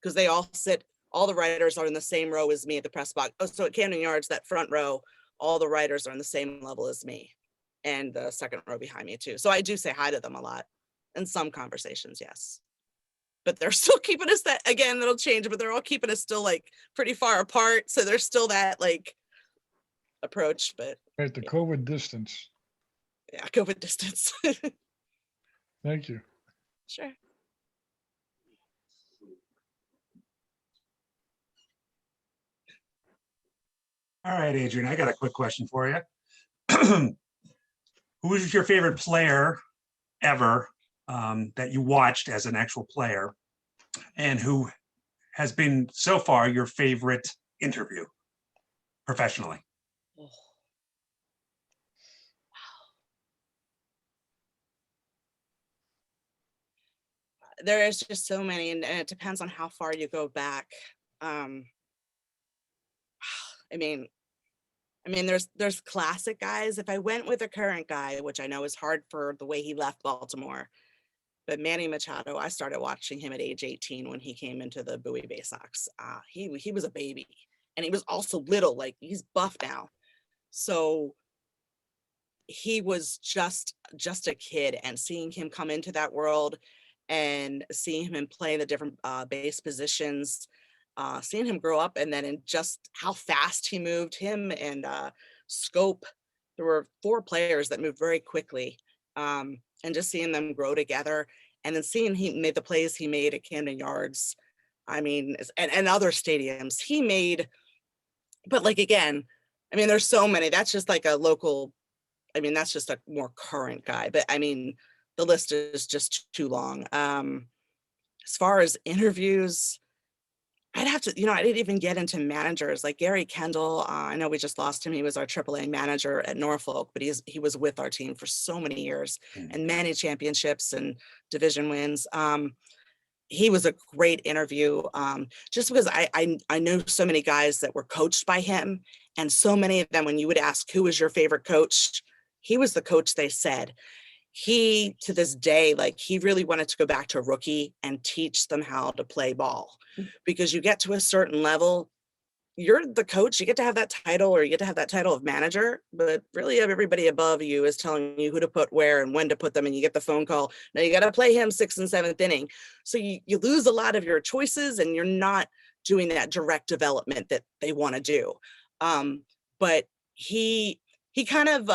Because they all the writers are in the same row as me at the press box. Oh, so at Camden Yards, that front row, all the writers are in the same level as me, and the second row behind me too. So I do say hi to them a lot in some conversations, yes. But they're still keeping us that'll change, but they're all keeping us still like pretty far apart. So there's still that like approach, but Right, the COVID distance. Yeah, COVID distance. Thank you. Sure. All right, Adrian, I got a quick question for you. Who was your favorite player ever that you watched as an actual player, and who has been so far your favorite interview professionally? Oh. There is just so many, and it depends on how far you go back. I mean, there's classic guys. If I went with a current guy, which I know is hard for the way he left Baltimore, but Manny Machado, I started watching him at age 18 when he came into the Bowie Bay Sox. He was a baby, and he was also little, like he's buff now. So he was just a kid, and seeing him come into that world and seeing him play the different base positions, seeing him grow up, and then in just how fast he moved, him and Scope. There were 4 players that moved very quickly, and just seeing them grow together, and then seeing he made the plays he made at Camden Yards. I mean, and other stadiums he made. But like, again, I mean, there's so many. That's just like a local, I mean, that's just a more current guy. But I mean, the list is just too long. As far as interviews, I'd have to, I didn't even get into managers like Gary Kendall. I know we just lost him. He was our AAA manager at Norfolk, but he was with our team for so many years and many championships and division wins. He was a great interview, just because I know so many guys that were coached by him, and so many of them, when you would ask who was your favorite coach, he was the coach they said. He, to this day, like, he really wanted to go back to rookie and teach them how to play ball, because you get to a certain level, you're the coach, you get to have that title, or you get to have that title of manager, but really everybody above you is telling you who to put where and when to put them, and you get the phone call, now you got to play him 6th and 7th inning. So you lose a lot of your choices, and you're not doing that direct development that they want to do. But he kind of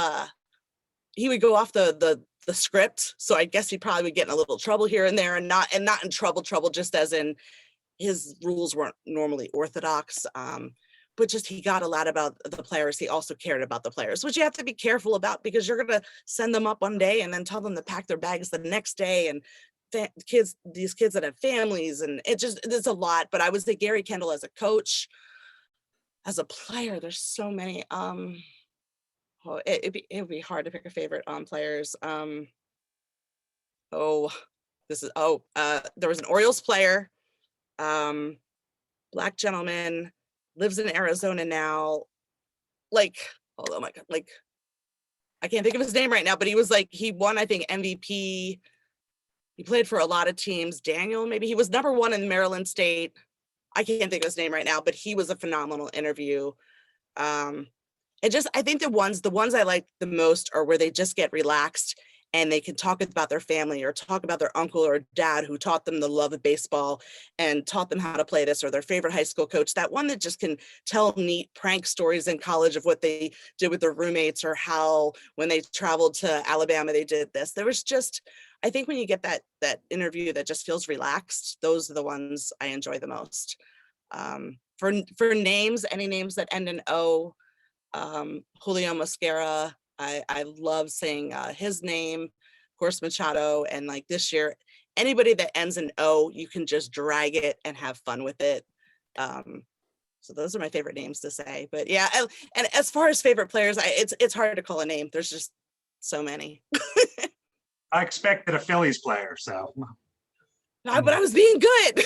he would go off the script, so I guess he probably would get in a little trouble here and there, and not in trouble, just as in his rules weren't normally orthodox, but just he got a lot about the players. He also cared about the players, which you have to be careful about, because you're going to send them up one day and then tell them to pack their bags the next day, and these kids that have families, and it's a lot. But I would say Gary Kendall as a coach. As a player, there's so many. It would be hard to pick a favorite on players. There was an Orioles player, Black gentleman, lives in Arizona now. Like, oh my God, like, I can't think of his name right now, but he won, I think, MVP. He played for a lot of teams. Daniel, maybe, he was number 1 in Maryland State. I can't think of his name right now, but he was a phenomenal interview. I think the ones I like the most are where they just get relaxed and they can talk about their family, or talk about their uncle or dad who taught them the love of baseball and taught them how to play this, or their favorite high school coach. That one that just can tell neat prank stories in college of what they did with their roommates, or how when they traveled to Alabama they did this. There was just, I think when you get that interview that just feels relaxed, those are the ones I enjoy the most. For names, any names that end in O, Julio Mosquera, I love saying his name, of course, Machado, and like this year, anybody that ends in O, you can just drag it and have fun with it. So those are my favorite names to say. But yeah, and as far as favorite players, it's hard to call a name. There's just so many. I expected a Phillies player, so. No, but I was being good.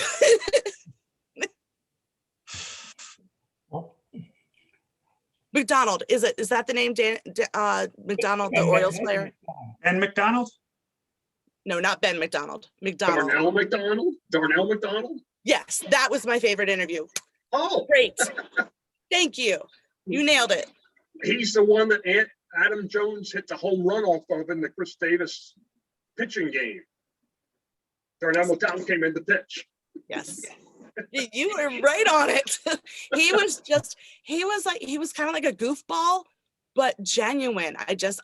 McDonald, is that the name? McDonald, the Orioles player? And McDonald? No, not Ben McDonald. McDonald. Darnell McDonald? Yes, that was my favorite interview. Oh, Great. Thank you. You nailed it. He's the one that Adam Jones hit the home run off of in the Chris Davis pitching game. Darnell McDonald came in to pitch. Yes. You were right on it. He was kind of like a goofball, but genuine.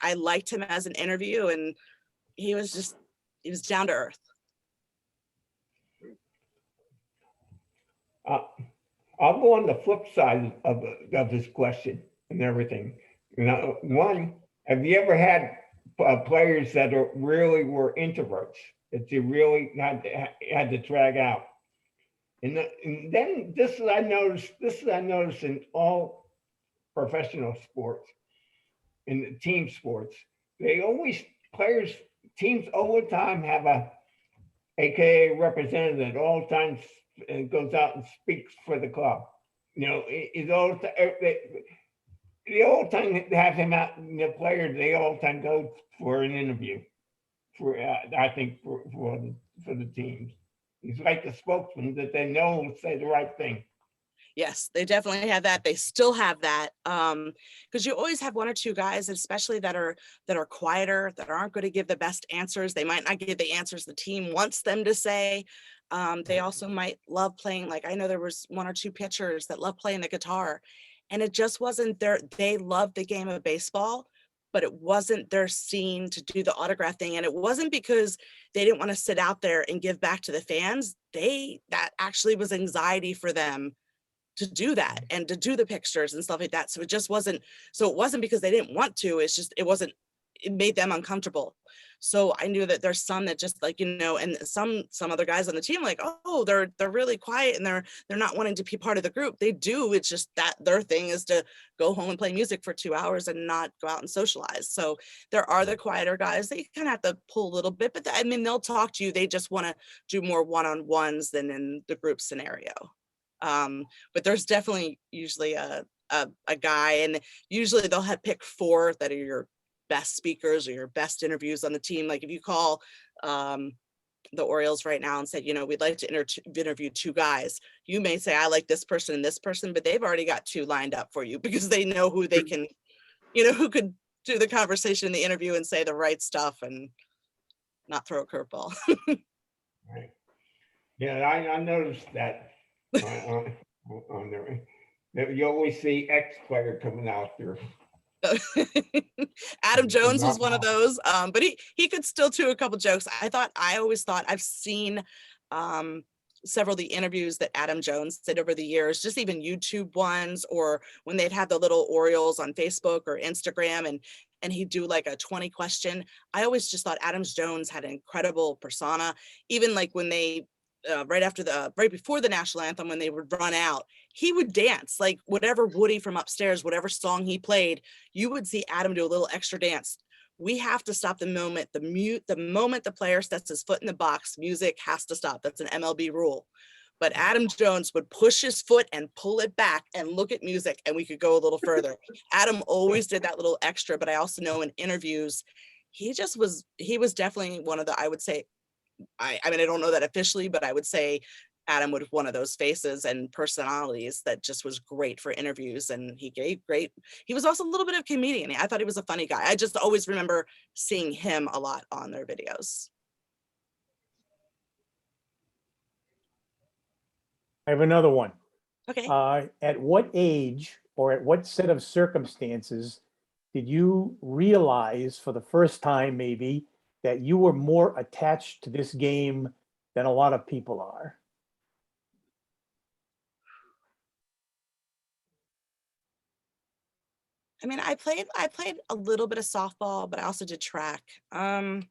I liked him as an interview, and he was down to earth. I'll go on the flip side of this question and everything. One, have you ever had players that really were introverts that you really had to drag out? And then this is I noticed in all professional sports, in the team sports, teams all the time have a AKA representative at all times and goes out and speaks for the club. The old time they have him out, the player, they all the time go for an interview for I think for the teams. He's like the spokesman that they know will say the right thing. Yes, they definitely have that. They still have that. Because you always have one or two guys, especially that are quieter, that aren't going to give the best answers. They might not give the answers the team wants them to say. They also might love playing. Like I know there was one or two pitchers that love playing the guitar, and it just wasn't they loved the game of baseball, but it wasn't their scene to do the autograph thing. And it wasn't because they didn't want to sit out there and give back to the fans. That actually was anxiety for them to do that and to do the pictures and stuff like that. So it just wasn't, it wasn't because they didn't want to, it's just, it made them uncomfortable. So I knew that there's some that just like, and some other guys on the team, like, oh, they're really quiet and they're not wanting to be part of the group. They do. It's just that their thing is to go home and play music for 2 hours and not go out and socialize. So there are the quieter guys that you kind of have to pull a little bit, but they'll talk to you. They just want to do more one-on-ones than in the group scenario. But there's definitely usually a guy, and usually they'll pick 4 that are your best speakers or your best interviews on the team. Like if you call the Orioles right now and said, we'd like to interview 2 guys, you may say, I like this person and this person, but they've already got 2 lined up for you because they know who they can, who could do the conversation in the interview and say the right stuff and not throw a curveball. Right. Yeah, I noticed that. On there, you always see ex-player coming out there. Adam Jones was one of those, but he could still do a couple jokes. I always thought I've seen several of the interviews that Adam Jones did over the years, just even YouTube ones, or when they'd have the little Orioles on Facebook or Instagram and he'd do like a 20 question. I always just thought Adam Jones had an incredible persona, even like when they right before the national anthem, when they would run out, he would dance like whatever Woody from upstairs, whatever song he played, you would see Adam do a little extra dance. We have to stop the moment the player sets his foot in the box, music has to stop. That's an MLB rule. But Adam Jones would push his foot and pull it back and look at music, and we could go a little further. Adam always did that little extra, but I also know in interviews, he was definitely one of the, I would say, I mean, I don't know that officially, but I would say Adam was one of those faces and personalities that just was great for interviews. And he was also a little bit of a comedian. I thought he was a funny guy. I just always remember seeing him a lot on their videos. I have another one. Okay. At what age or at what set of circumstances did you realize for the first time maybe that you were more attached to this game than a lot of people are? I mean, I played a little bit of softball, but I also did track. I'd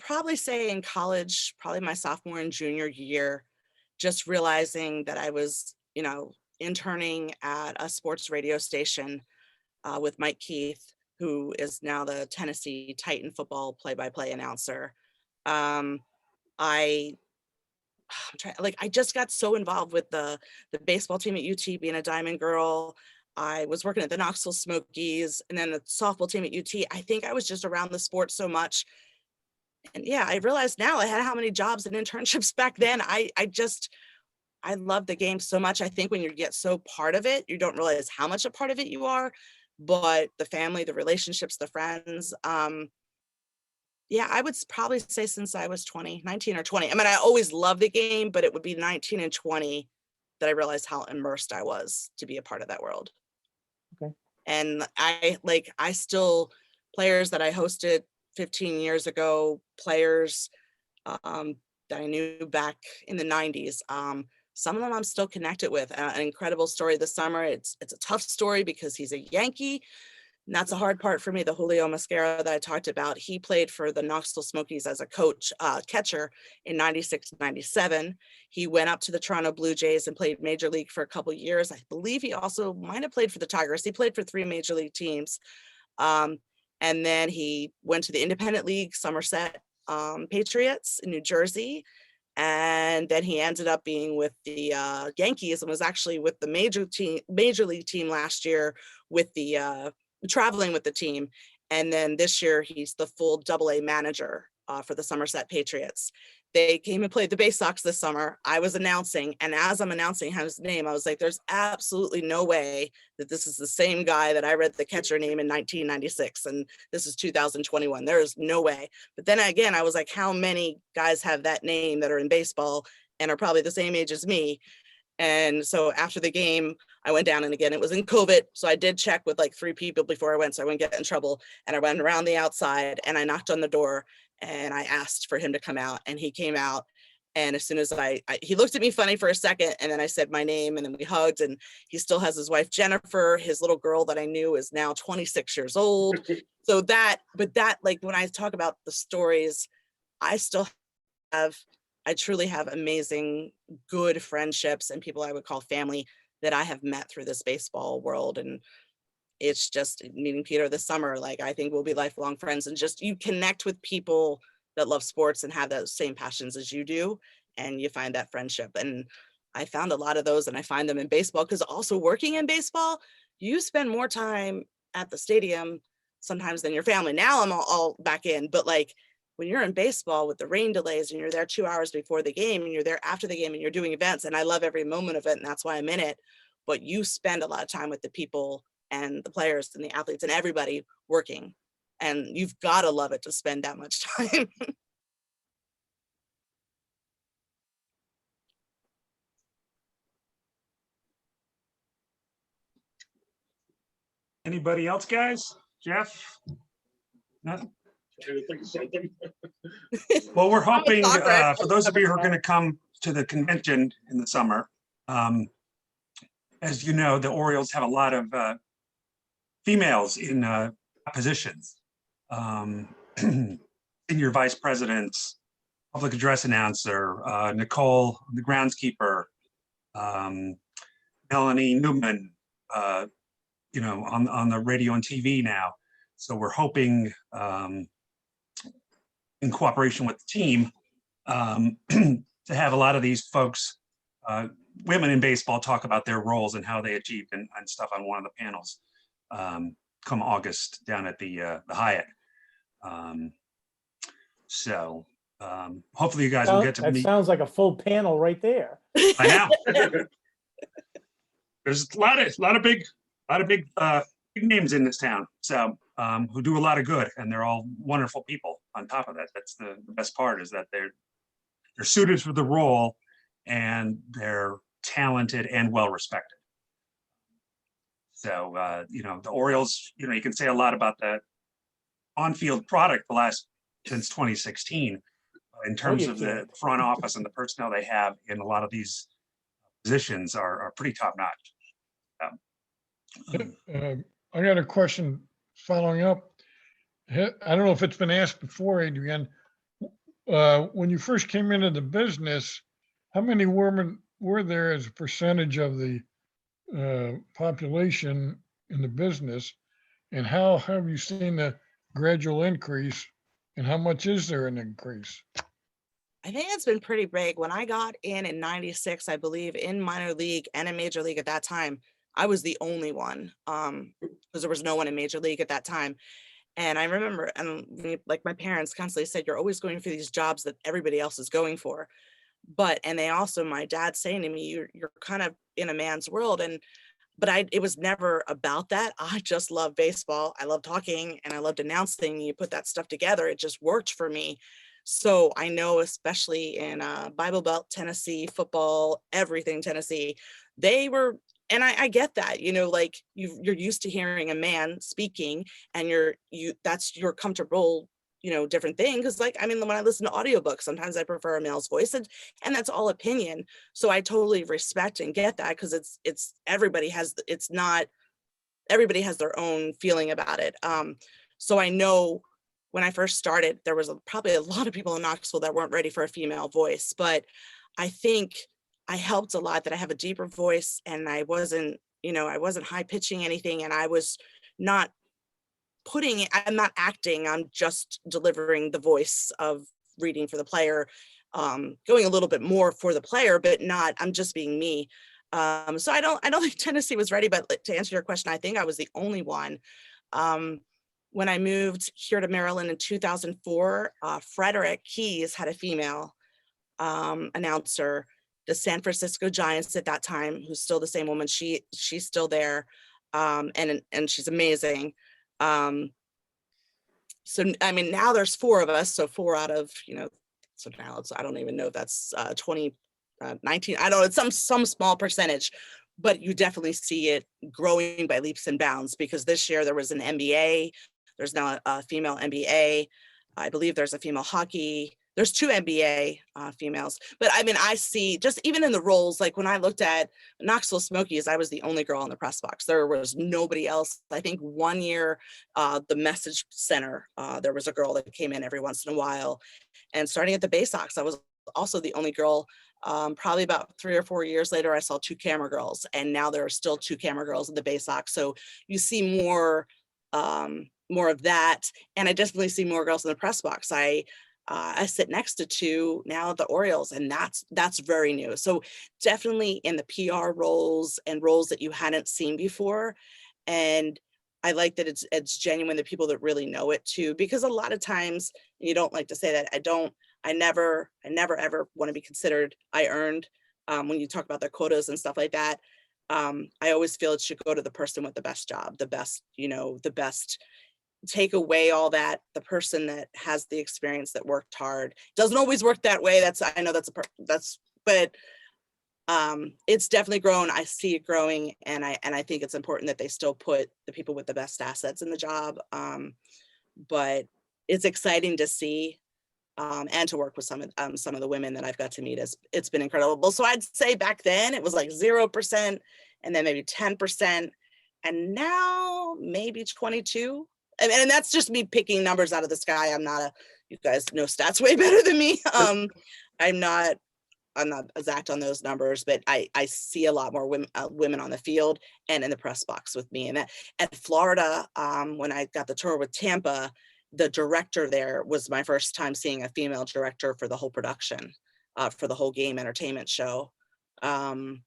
probably say in college, probably my sophomore and junior year, just realizing that I was, interning at a sports radio station with Mike Keith, who is now the Tennessee Titan football play-by-play announcer. I just got so involved with the baseball team at UT, being a Diamond Girl. I was working at the Knoxville Smokies, and then the softball team at UT. I think I was just around the sport so much. And yeah, I realized now I had how many jobs and internships back then. I love the game so much. I think when you get so part of it, you don't realize how much a part of it you are. But the family, the relationships, the friends, yeah, I would probably say since I was 19 or 20. I mean, I always loved the game, but it would be 19 and 20 that I realized how immersed I was to be a part of that world. Okay. And I still, players that I hosted 15 years ago, players that I knew back in the 90s. Some of them I'm still connected with. An incredible story this summer. It's a tough story because he's a Yankee. And that's a hard part for me. The Julio Mascara that I talked about, he played for the Knoxville Smokies as a coach, catcher in 96, 97. He went up to the Toronto Blue Jays and played Major League for a couple of years. I believe he also might have played for the Tigers. He played for 3 Major League teams. And then he went to the Independent League, Somerset Patriots in New Jersey. And then he ended up being with the Yankees and was actually with the Major League team last year with the traveling with the team. And then this year he's the full AA manager for the Somerset Patriots. They came and played the Bay Sox this summer. I was announcing, and as I'm announcing his name, I was like, there's absolutely no way that this is the same guy that I read the catcher name in 1996, and this is 2021. There is no way. But then again, I was like, how many guys have that name that are in baseball and are probably the same age as me? And so after the game, I went down, and again, it was in COVID. So I did check with like 3 people before I went, so I wouldn't get in trouble. And I went around the outside and I knocked on the door and I asked for him to come out, and he came out. And as soon as he looked at me funny for a second, and then I said my name, and then we hugged. And he still has his wife, Jennifer. His little girl that I knew is now 26 years old. So like when I talk about the stories, I truly have amazing, good friendships and people I would call family that I have met through this baseball world. And it's just meeting Peter this summer. Like, I think we'll be lifelong friends, and just you connect with people that love sports and have those same passions as you do. And you find that friendship. And I found a lot of those, and I find them in baseball, because also working in baseball, you spend more time at the stadium sometimes than your family. Now I'm all back in, but like, when you're in baseball with the rain delays and you're there 2 hours before the game and you're there after the game and you're doing events, and I love every moment of it, and that's why I'm in it, but you spend a lot of time with the people and the players and the athletes and everybody working, and you've got to love it to spend that much time. Anybody else, guys? Jeff? Nothing? Trying to think of something. Well, we're hoping Congress. for those of you who are going to come to the convention in the summer, as you know, the Orioles have a lot of females in positions. Senior vice presidents, public address announcer, Nicole, the groundskeeper, Melanie Newman, you know, on the radio and TV now. So we're hoping, in cooperation with the team, to have a lot of these folks, women in baseball, talk about their roles and how they achieved and stuff on one of the panels come August down at the Hyatt. So hopefully you guys will get to That meet. sounds like a full panel right there. I know. There's a lot of big names in this town, so who do a lot of good, and they're all wonderful people. On top of that, that's the best part, is that they're suited for the role, and they're talented and well respected. So you know, the Orioles, you know, you can say a lot about the on-field product since 2016 in terms of the front office and the personnel they have in a lot of these positions are pretty top notch. I got a question following up. I don't know if it's been asked before, Adrienne. When you first came into the business, how many women were there as a percentage of the population in the business? And how have you seen the gradual increase? And how much is there an increase? I think it's been pretty big. When I got in 96, I believe, in minor league and in major league at that time, I was the only one, because there was no one in major league at that time. And I remember, and like my parents constantly said, you're always going for these jobs that everybody else is going for. And they also, my dad saying to me, you're kind of in a man's world. But it was never about that. I just love baseball. I love talking and I loved announcing. You put that stuff together, it just worked for me. So I know, especially in Bible Belt, Tennessee, football, everything Tennessee, I get that, you know, like you're used to hearing a man speaking, and that's your comfortable, you know, different thing. Cause like, I mean, when I listen to audiobooks, sometimes I prefer a male's voice, and that's all opinion. So I totally respect and get that, because everybody has their own feeling about it. So I know when I first started, there was probably a lot of people in Knoxville that weren't ready for a female voice, but I think I helped a lot that I have a deeper voice, and I wasn't high pitching anything, and I was not I'm not acting, I'm just delivering the voice of reading for the player, going a little bit more for the player, but I'm just being me. So I don't think Tennessee was ready, but to answer your question, I think I was the only one. When I moved here to Maryland in 2004, Frederick Keys had a female announcer. The San Francisco Giants at that time, who's still the same woman, she's still there, and she's amazing. So I mean, now there's 4 of us, so 4 out of, you know, so now I don't even know if that's 19, I don't know, it's some small percentage, but you definitely see it growing by leaps and bounds, because this year there was an NBA, there's now a female NBA, I believe there's a female hockey, there's 2 NBA females. But I mean, I see just even in the roles, like when I looked at Knoxville Smokies, I was the only girl in the press box. There was nobody else. I think one year, the message center, there was a girl that came in every once in a while. And starting at the Bay Sox, I was also the only girl. Probably about 3 or 4 years later, I saw 2 camera girls, and now there are still 2 camera girls in the Bay Sox. So you see more of that. And I definitely see more girls in the press box. I sit next to 2 now at the Orioles, and that's very new. So definitely in the PR roles and roles that you hadn't seen before. And I like that it's genuine, the people that really know it too, because a lot of times, you don't like to say that, I never ever want to be considered I earned when you talk about their quotas and stuff like that. I always feel it should go to the person with the best job, the best, take away all that, the person that has the experience, that worked hard. Doesn't always work that way. But it's definitely grown. I see it growing, and I think it's important that they still put the people with the best assets in the job. But it's exciting to see and to work with some of the women that I've got to meet. It's been incredible. So I'd say back then it was like 0%, and then maybe 10%, and now maybe 22. And that's just me picking numbers out of the sky. You guys know stats way better than me. I'm not exact on those numbers, but I see a lot more women on the field and in the press box with me. And at Florida, when I got the tour with Tampa, the director there was my first time seeing a female director for the whole production, for the whole game entertainment show. And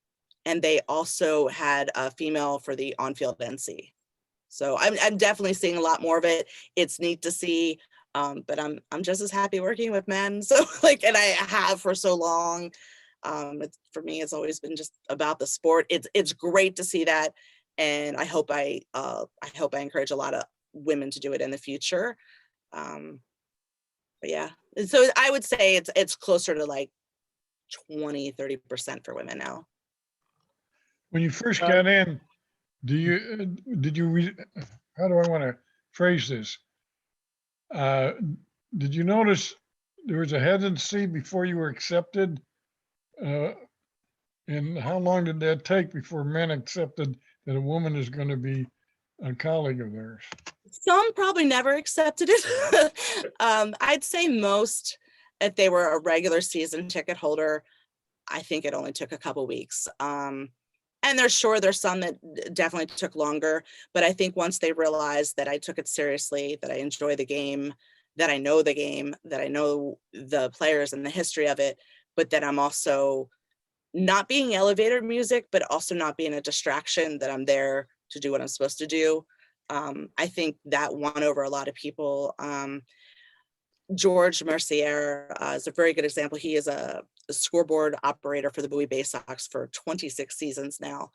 they also had a female for the on-field NC. So I'm definitely seeing a lot more of it. It's neat to see, but I'm just as happy working with men. So and I have for so long. For me, it's always been just about the sport. It's great to see that, and I hope I encourage a lot of women to do it in the future. But yeah, so I would say it's closer to like 20-30% for women now. When you first got in, how do I want to phrase this? Did you notice there was a hesitancy before you were accepted? And how long did that take before men accepted that a woman is going to be a colleague of theirs? Some probably never accepted it. I'd say most, if they were a regular season ticket holder, I think it only took a couple weeks. And there's some that definitely took longer, but I think once they realized that I took it seriously, that I enjoy the game, that I know the game, that I know the players and the history of it, but that I'm also not being elevator music, but also not being a distraction, that I'm there to do what I'm supposed to do. I think that won over a lot of people. George Mercier is a very good example. He is a scoreboard operator for the Bowie Bay Sox for 26 seasons now.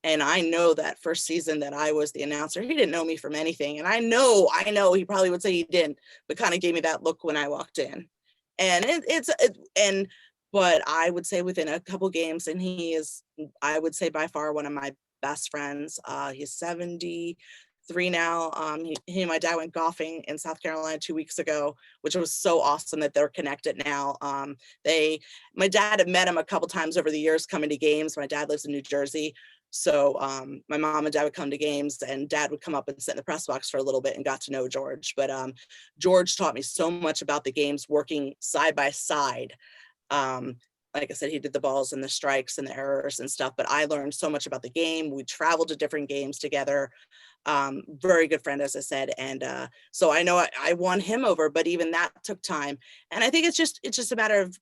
And I know that first season that I was the announcer, he didn't know me from anything. And I know he probably would say he didn't, but kind of gave me that look when I walked in. And but I would say within a couple games, and he is, I would say by far one of my best friends. He's 73 now. He and my dad went golfing in South Carolina 2 weeks ago, which was so awesome that they're connected now. My dad had met him a couple times over the years coming to games. My dad lives in New Jersey. So my mom and dad would come to games, and dad would come up and sit in the press box for a little bit and got to know George. But George taught me so much about the games working side by side. Like I said, he did the balls and the strikes and the errors and stuff, but I learned so much about the game. We traveled to different games together. Very good friend, as I said. And so I know I won him over, but even that took time. And I think it's just a matter of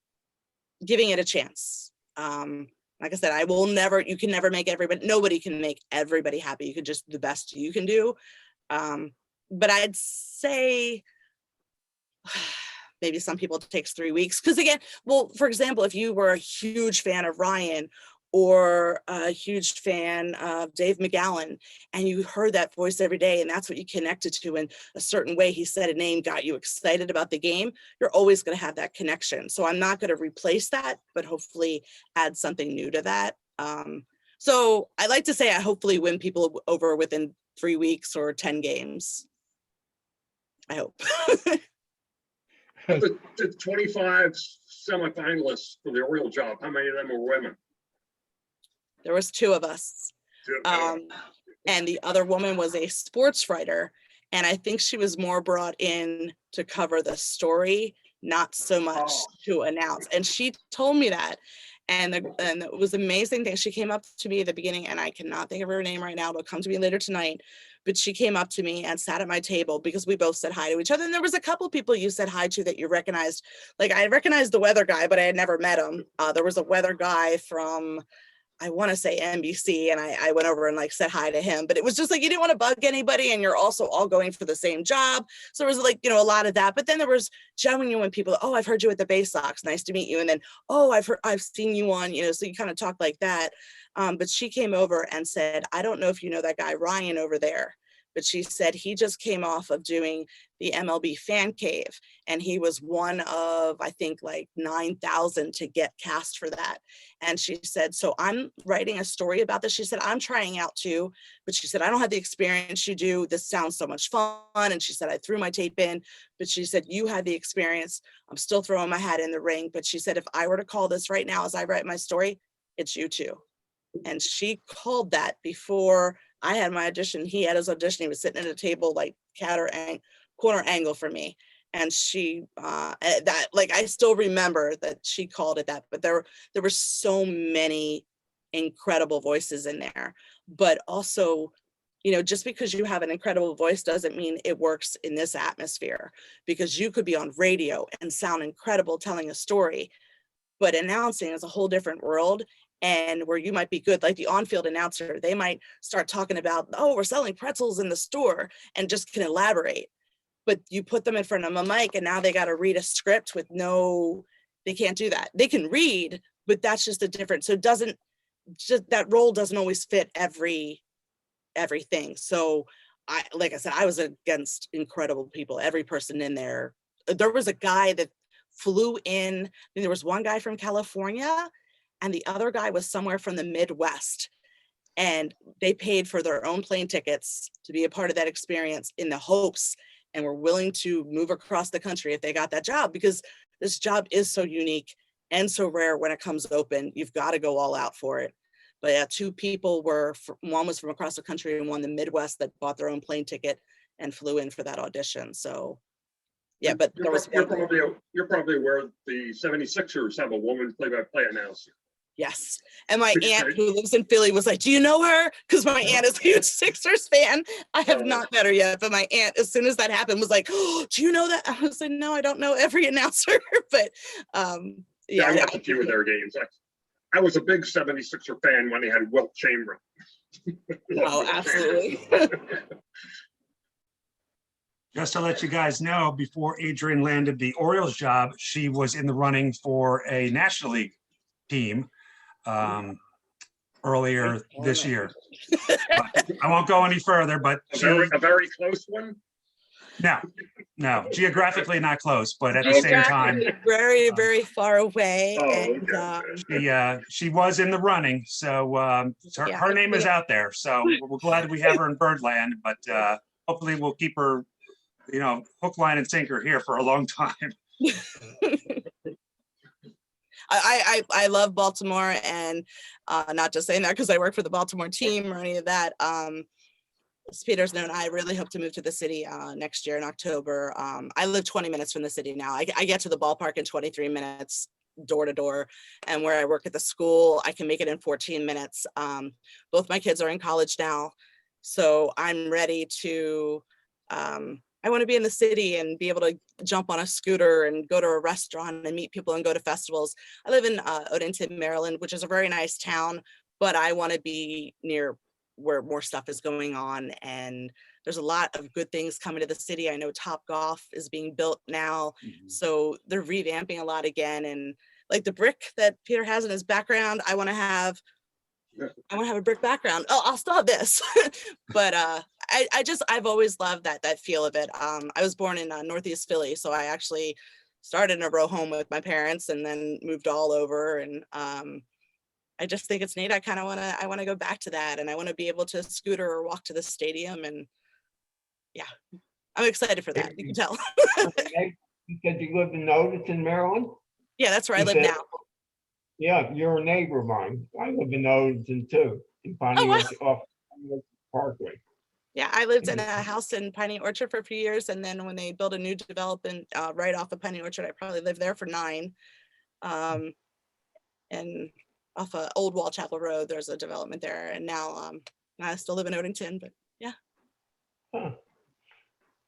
giving it a chance. Like I said, you can never make nobody can make everybody happy. You can just do the best you can do. But I'd say maybe some people it takes 3 weeks. Because again, well, for example, if you were a huge fan of Ryan or a huge fan of Dave McGowan, and you heard that voice every day, and that's what you connected to in a certain way, he said a name, got you excited about the game, you're always going to have that connection. So I'm not going to replace that, but hopefully add something new to that. So I like to say I hopefully win people over within 3 weeks or 10 games. I hope. The 25 semifinalists for the Oriole job, how many of them were women? There was 2 of us. And the other woman was a sports writer. And I think she was more brought in to cover the story, not so much to announce. And she told me that. And it was an amazing thing. She came up to me at the beginning, and I cannot think of her name right now. It'll come to me later tonight. But she came up to me and sat at my table because we both said hi to each other. And there was a couple people you said hi to that you recognized. Like I recognized the weather guy, but I had never met him. There was a weather guy from, I want to say NBC, and I went over and like said hi to him, but it was just like, you didn't want to bug anybody, and you're also all going for the same job. So there was like, a lot of that, but then there was genuine people, oh, I've heard you at the Bay Sox, nice to meet you. And then, oh, I've seen you on, so you kind of talk like that. But she came over and said, I don't know if you know that guy, Ryan over there, but she said he just came off of doing the MLB Fan Cave, and he was one of, I think, like 9,000 to get cast for that. And she said, so I'm writing a story about this. She said, I'm trying out too, but she said, I don't have the experience you do. This sounds so much fun. And she said, I threw my tape in, but she said, you had the experience. I'm still throwing my hat in the ring. But she said, if I were to call this right now as I write my story, it's you two. And she called that before I had my audition. He had his audition. He was sitting at a table like corner angle for me. And she that, like, I still remember that she called it that, but there were so many incredible voices in there. But also, just because you have an incredible voice doesn't mean it works in this atmosphere, because you could be on radio and sound incredible telling a story, but announcing is a whole different world. And where you might be good, like the on-field announcer, they might start talking about, oh, we're selling pretzels in the store, and just can elaborate. But you put them in front of a mic, and now they got to read a script with they can't do that. They can read, but that's just a different, so that role doesn't always fit everything. So like I said, I was against incredible people, every person in there. There was a guy that flew in, there was one guy from California, and the other guy was somewhere from the Midwest, and they paid for their own plane tickets to be a part of that experience in the hopes, and were willing to move across the country if they got that job, because this job is so unique and so rare when it comes open. You've got to go all out for it. But yeah, 2 people one was from across the country and one the Midwest that bought their own plane ticket and flew in for that audition. So yeah, but you're probably aware the 76ers have a woman play-by-play announcer. Yes. And my aunt who lives in Philly was like, do you know her? Because my aunt is a huge Sixers fan. I have not met her yet, but my aunt, as soon as that happened, was like, oh, do you know that? I was like, no, I don't know every announcer. But yeah, I watched a few of their games. I was a big 76er fan when they had Wilt Chamberlain. Oh, absolutely. Just to let you guys know, before Adrienne landed the Orioles job, she was in the running for a National League team earlier this year. I won't go any further, but a very close one. No, geographically not close, but at the same time, Geographically very, very far away. Oh, And she was in the running. So Yeah, her name is hopefully- out there. So we're glad we have her in Birdland, but hopefully we'll keep her, hook, line, and sinker here for a long time. I love Baltimore, and not just saying that because I work for the Baltimore team or any of that. As Peter's known, I really hope to move to the city next year in October. I live 20 minutes from the city now. I get to the ballpark in 23 minutes door to door, and where I work at the school, I can make it in 14 minutes. Both my kids are in college now, so I'm ready to, I want to be in the city and be able to jump on a scooter and go to a restaurant and meet people and go to festivals. I live in Odenton, Maryland, which is a very nice town, but I want to be near where more stuff is going on, and there's a lot of good things coming to the city. I know Top Golf is being built now, so they're revamping a lot again, and like the brick that Peter has in his background, I want to have a brick background. Oh, I'll still have this. But I've always loved that feel of it. I was born in Northeast Philly, so I actually started in a row home with my parents and then moved all over, and I just think it's neat. I want to go back to that, and I want to be able to scooter or walk to the stadium, and yeah, I'm excited for that. You can tell. You said you lived in Odenton, Maryland? Yeah, that's where I You live said- now. Yeah, you're a neighbor of mine. I live in Odenton too, in Piney Oh, wow. Orchard, off Piney Orchard Parkway. Yeah, I lived in a house in Piney Orchard for a few years, and then when they built a new development right off of Piney Orchard, I probably lived there for 9. And off of Old Wall Chapel Road, there's a development there, and now I still live in Odenton, but yeah. Huh.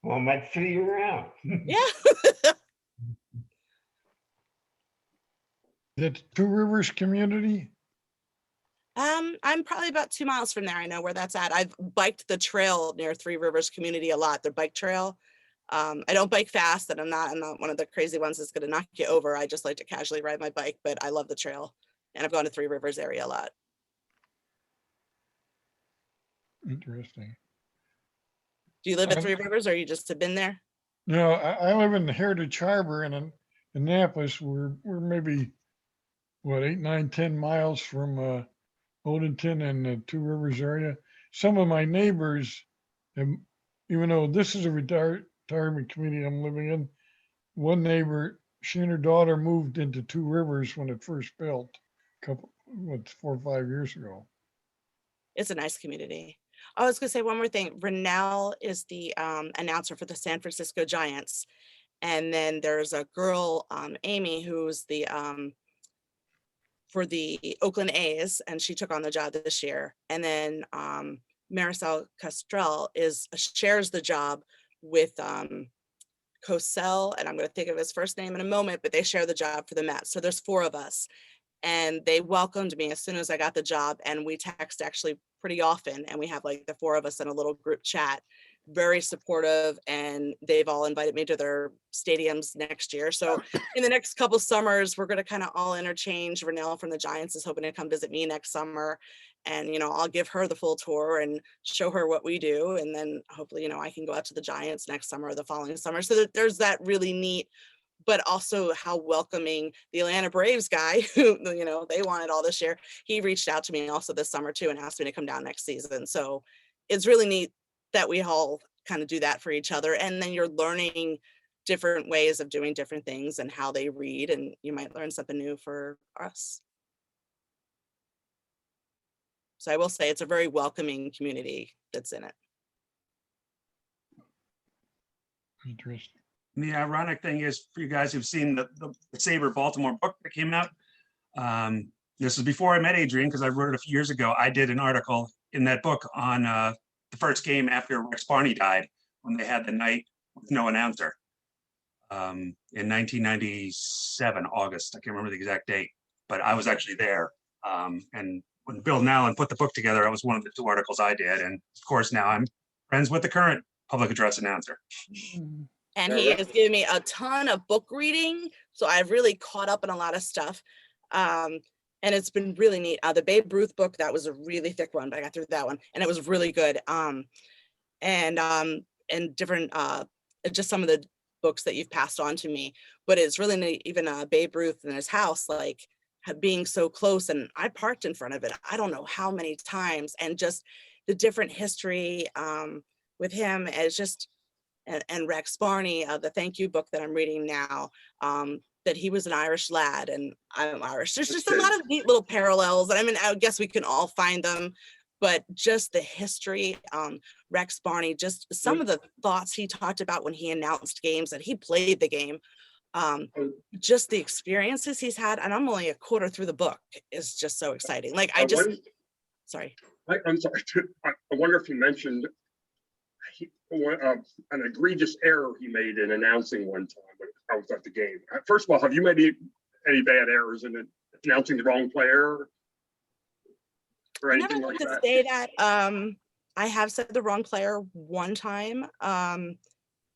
Well, I might see you around. Yeah. The Two Rivers community? I'm probably about 2 miles from there. I know where that's at. I've biked the trail near Three Rivers community a lot, the bike trail. I don't bike fast, and I'm not one of the crazy ones that's going to knock you over. I just like to casually ride my bike, but I love the trail, and I've gone to Three Rivers area a lot. Interesting. Do you live at Three Rivers, or you just have been there? No, I live in Heritage Harbor in Annapolis. We're maybe, 8, 9, 10 miles from Odenton and the Two Rivers area. Some of my neighbors, even though this is a retirement community I'm living in, one neighbor, she and her daughter moved into Two Rivers when it first built, 4 or 5 years ago. It's a nice community. I was going to say one more thing. Renell is the announcer for the San Francisco Giants. And then there's a girl, Amy, who's the for the Oakland A's, and she took on the job this year. And then Marisol Castrell shares the job with Cosell, and I'm going to think of his first name in a moment, but they share the job for the Mets. So there's 4 of us, and they welcomed me as soon as I got the job, and we text actually pretty often, and we have like the 4 of us in a little group chat. Very supportive, and they've all invited me to their stadiums next year. So in the next couple summers, we're going to kind of all interchange. Renell from the Giants is hoping to come visit me next summer, and I'll give her the full tour and show her what we do, and then hopefully I can go out to the Giants next summer or the following summer. So that there's that really neat, but also how welcoming the Atlanta Braves guy who they wanted all this year. He reached out to me also this summer too and asked me to come down next season. So it's really neat that we all kind of do that for each other. And then you're learning different ways of doing different things and how they read, and you might learn something new for us. So I will say it's a very welcoming community that's in it. Interesting. And the ironic thing is, for you guys who've seen the SABR Baltimore book that came out, this was before I met Adrian, because I wrote it a few years ago. I did an article in that book on the first game after Rex Barney died, when they had the night with no announcer in 1997, August. I can't remember the exact date, but I was actually there. And when Bill and Alan put the book together, that was one of the 2 articles I did. And of course, now I'm friends with the current public address announcer. And he has given me a ton of book reading, so I've really caught up on a lot of stuff. And it's been really neat. The Babe Ruth book, that was a really thick one, but I got through that one, and it was really good. And different just some of the books that you've passed on to me, but it's really neat, even Babe Ruth in his house, like being so close, and I parked in front of it I don't know how many times, and just the different history with him as just, and Rex Barney, the thank you book that I'm reading now, that he was an Irish lad and I'm Irish. There's just a lot of neat little parallels. I mean, I guess we can all find them, but just the history, Rex Barney, just some of the thoughts he talked about when he announced games and he played the game, just the experiences he's had. And I'm only a quarter through the book. Is just so exciting. Like sorry. I'm sorry. I wonder if you mentioned an egregious error he made in announcing one time when I was at the game. First of all, have you made any bad errors in announcing the wrong player or I anything never like like to that? say that. I have said the wrong player one time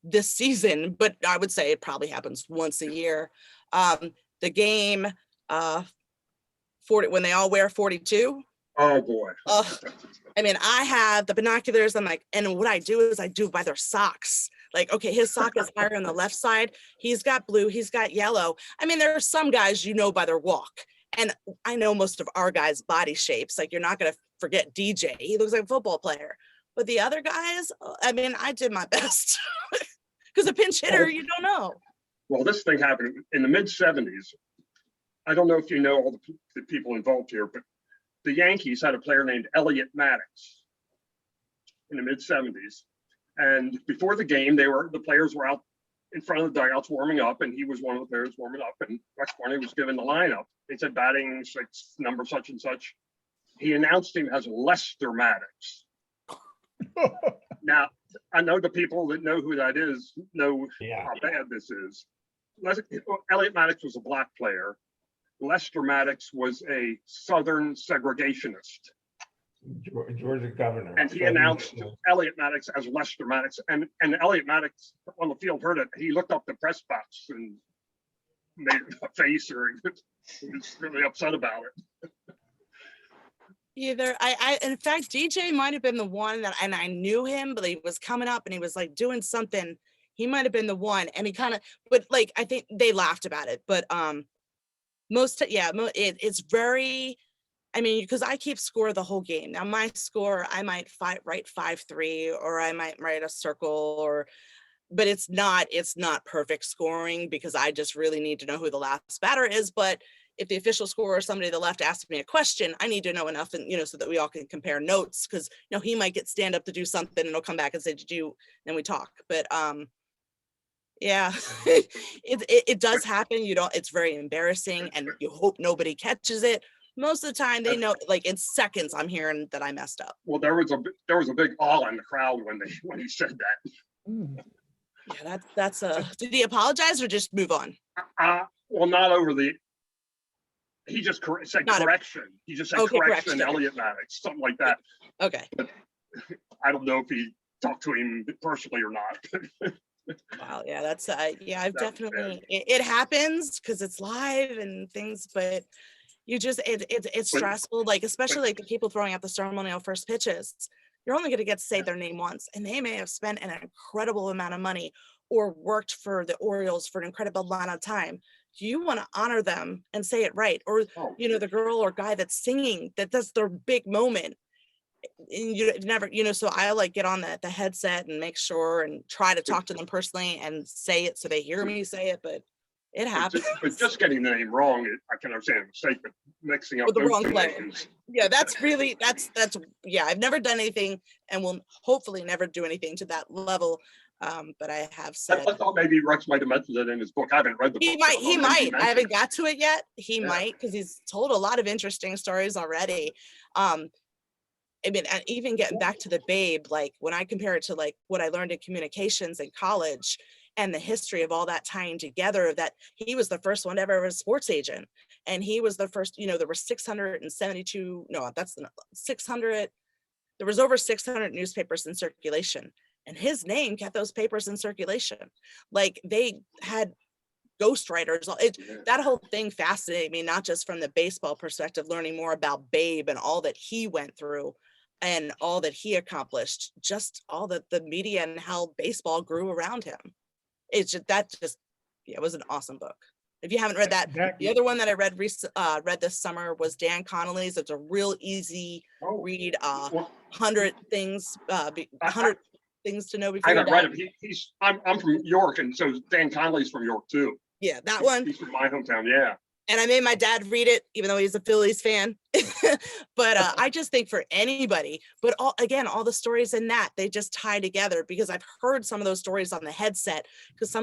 this season, but I would say it probably happens once a year. The game 40 when they all wear 42. Oh boy. I mean, I have the binoculars. I'm like, and what I do is I do by their socks. Like, okay, his sock is higher on the left side. He's got blue, he's got yellow. I mean, there are some guys you know by their walk. And I know most of our guys' body shapes. Like, you're not going to forget DJ. He looks like a football player. But the other guys, I mean, I did my best. Because a pinch hitter, you don't know. Well, this thing happened in the mid-70s. I don't know if you know all the people involved here, but the Yankees had a player named Elliot Maddox in the mid-70s. And before the game, the players were out in front of the dugouts warming up, and he was one of the players warming up, and Rex Barney was given the lineup. He said batting 6, number such and such. He announced him as Lester Maddox. Now, I know the people that know who that is know how bad this is. Elliot Maddox was a black player. Lester Maddox was a Southern segregationist. Georgia governor. And he announced Elliot Maddox as Lester Maddox. And Elliot Maddox on the field heard it. He looked up the press box and made a face, or he was really upset about it. Either in fact, DJ might have been the one that, and I knew him, but he was coming up and he was like doing something. He might have been the one, and he kind of, but like, I think they laughed about it, but it's very, I mean, because I keep score the whole game. Now my score, I might write 5-3, or I might write a circle, but it's not perfect scoring, because I just really need to know who the last batter is. But if the official scorer or somebody to the left asks me a question, I need to know enough, and so that we all can compare notes, because he might get stand up to do something and he'll come back and say, did you, and we talk. But yeah, it does happen. It's very embarrassing, and you hope nobody catches it. Most of the time they know, like in seconds, I'm hearing that I messed up. Well, there was a big awe in the crowd when he said that. Yeah, that's did he apologize or just move on? Well, not over the, he just said correction. He just said correction, Elliot Maddox, something like that. Okay. But I don't know if he talked to him personally or not. Wow. Yeah, that's I've definitely, it happens because it's live and things, but you just, it's stressful, like, especially like the people throwing out the ceremonial first pitches. You're only going to get to say their name once, and they may have spent an incredible amount of money or worked for the Orioles for an incredible amount of time. You want to honor them and say it right. Or, the girl or guy that's singing, that's their big moment. And you never, so I like get on the headset and make sure and try to talk to them personally and say it so they hear me say it, but it happens. But just getting the name wrong, I can understand the mistake, but mixing up with the those wrong two player. names. Yeah, that's I've never done anything, and will hopefully never do anything to that level. But I have said, I thought maybe Rex might have mentioned it in his book. I haven't read the book. He might. I haven't got to it yet. He might, because he's told a lot of interesting stories already. I mean, and even getting back to the Babe, like when I compare it to like what I learned in communications in college and the history of all that tying together, that he was the first one ever as a sports agent. And he was the first, there were 672, no, that's 600. There was over 600 newspapers in circulation, and his name kept those papers in circulation. Like they had ghostwriters. That whole thing fascinated me, not just from the baseball perspective, learning more about Babe and all that he went through and all that he accomplished, just all that the media and how baseball grew around him. it's just, yeah, it was an awesome book. If you haven't read that, That- the other one that I read read this summer was Dan Connolly's. It's a real easy read. Well, 100 things, 100 things to know before I you haven't read die. him. I'm from York, and so Dan Conley's from York too. Yeah, that one. He's from my hometown. Yeah. And I made my dad read it, even though he's a Phillies fan. But I just think for anybody, but all the stories in that, they just tie together, because I've heard some of those stories on the headset, because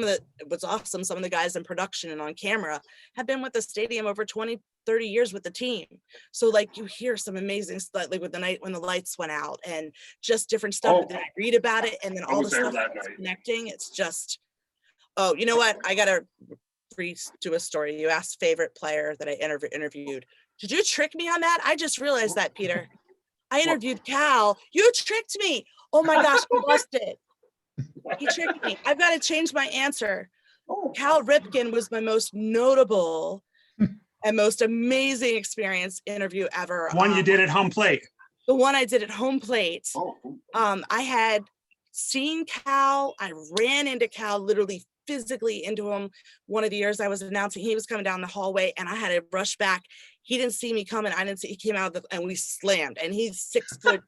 what's awesome, some of the guys in production and on camera have been with the stadium over 20, 30 years with the team. So like you hear some amazing stuff, like with the night when the lights went out and just different stuff. But then I read about it, and then I all the was there stuff that that's night. connecting. It's just, oh, you know what? I got to do a story. You asked favorite player that I interviewed. Did you trick me on that? I just realized that, Peter. I interviewed Cal. You tricked me. Oh my gosh, he busted. He tricked me. I've got to change my answer. Cal Ripken was my most notable and most amazing experience interview ever. One you did at home plate. The one I did at home plate. Oh, I had seen Cal. I ran into Cal, literally physically into him. One of the years I was announcing, he was coming down the hallway and I had to rush back. He didn't see me coming. I didn't see, he came out and we slammed, and he's 6 foot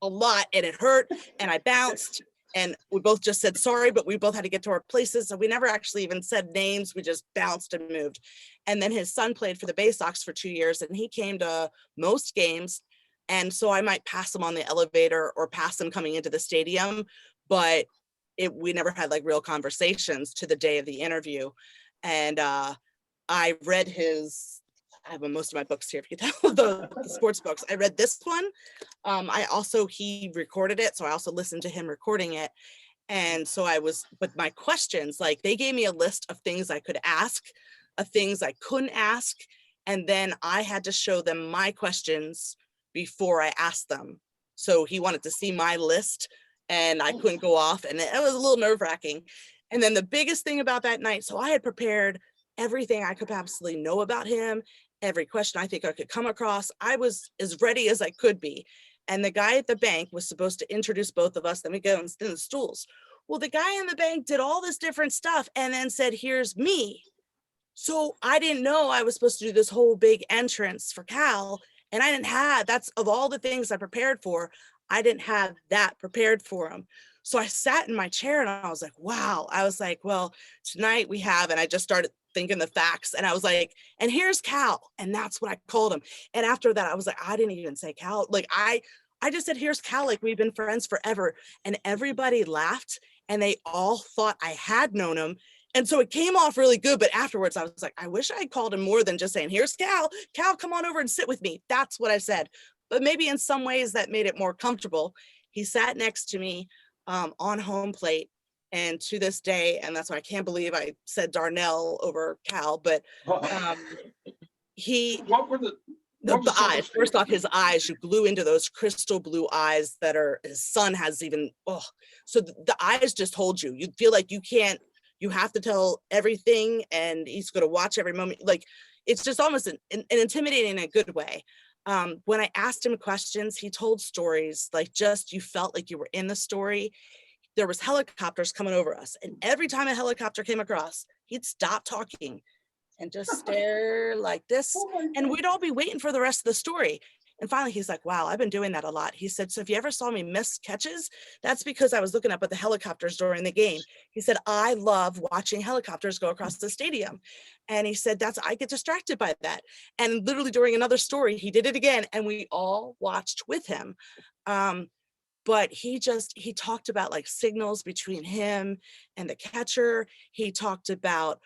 a lot, and it hurt, and I bounced, and we both just said sorry, but we both had to get to our places. So we never actually even said names. We just bounced and moved. And then his son played for the Bay Sox for 2 years, and he came to most games. And so I might pass him on the elevator or pass him coming into the stadium, but we never had like real conversations to the day of the interview. And I read I have most of my books here, if you tell, the sports books. I read this one. He recorded it, so I also listened to him recording it. And so but my questions, like they gave me a list of things I could ask, of things I couldn't ask. And then I had to show them my questions before I asked them. So he wanted to see my list, and I couldn't go off, and it was a little nerve-wracking. And then the biggest thing about that night, so I had prepared everything I could absolutely know about him, every question I think I could come across. I was as ready as I could be. And the guy at the bank was supposed to introduce both of us, then we go and sit in the stools. Well, the guy in the bank did all this different stuff and then said, here's me. So I didn't know I was supposed to do this whole big entrance for Cal, and I didn't have, that's of all the things I prepared for, I didn't have that prepared for him. So I sat in my chair and I was like, wow. I was like, well, tonight we have, and I just started thinking the facts, and I was like, and here's Cal. And that's what I called him. And after that, I was like, I didn't even say Cal. Like I just said, here's Cal, like we've been friends forever. And everybody laughed, and they all thought I had known him. And so it came off really good. But afterwards, I was like, I wish I had called him more than just saying, here's Cal. Cal, come on over and sit with me. That's what I said. But maybe in some ways that made it more comfortable. He sat next to me on home plate. And to this day, and that's why I can't believe I said Darnell over Cal, but what were the eyes, first off, his eyes, you glue into those crystal blue eyes that are, his son has even, so the eyes just hold you. You feel like you have to tell everything, and he's going to watch every moment. Like, it's just almost an intimidating in a good way. When I asked him questions, he told stories, like just, you felt like you were in the story. There was helicopters coming over us, and every time a helicopter came across, he'd stop talking and just stare like this, and we'd all be waiting for the rest of the story. And finally, he's like, wow, I've been doing that a lot. He said, so if you ever saw me miss catches, that's because I was looking up at the helicopters during the game. He said, I love watching helicopters go across the stadium. And he said, I get distracted by that. And literally during another story, he did it again, and we all watched with him. But he talked about like signals between him and the catcher. He talked about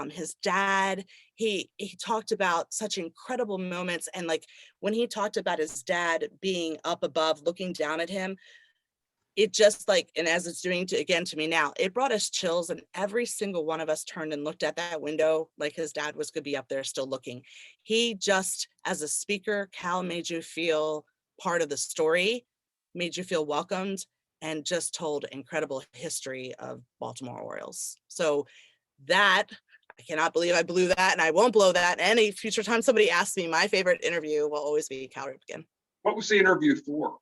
his dad. He talked about such incredible moments. And like when he talked about his dad being up above, looking down at him, it just like, and as it's doing to me now, it brought us chills, and every single one of us turned and looked at that window like his dad could be up there still looking. He just, as a speaker, Cal made you feel part of the story, made you feel welcomed, and just told incredible history of Baltimore Orioles. So that, I cannot believe I blew that, and I won't blow that. Any future time somebody asks me, my favorite interview will always be Cal Ripken. What was the interview for?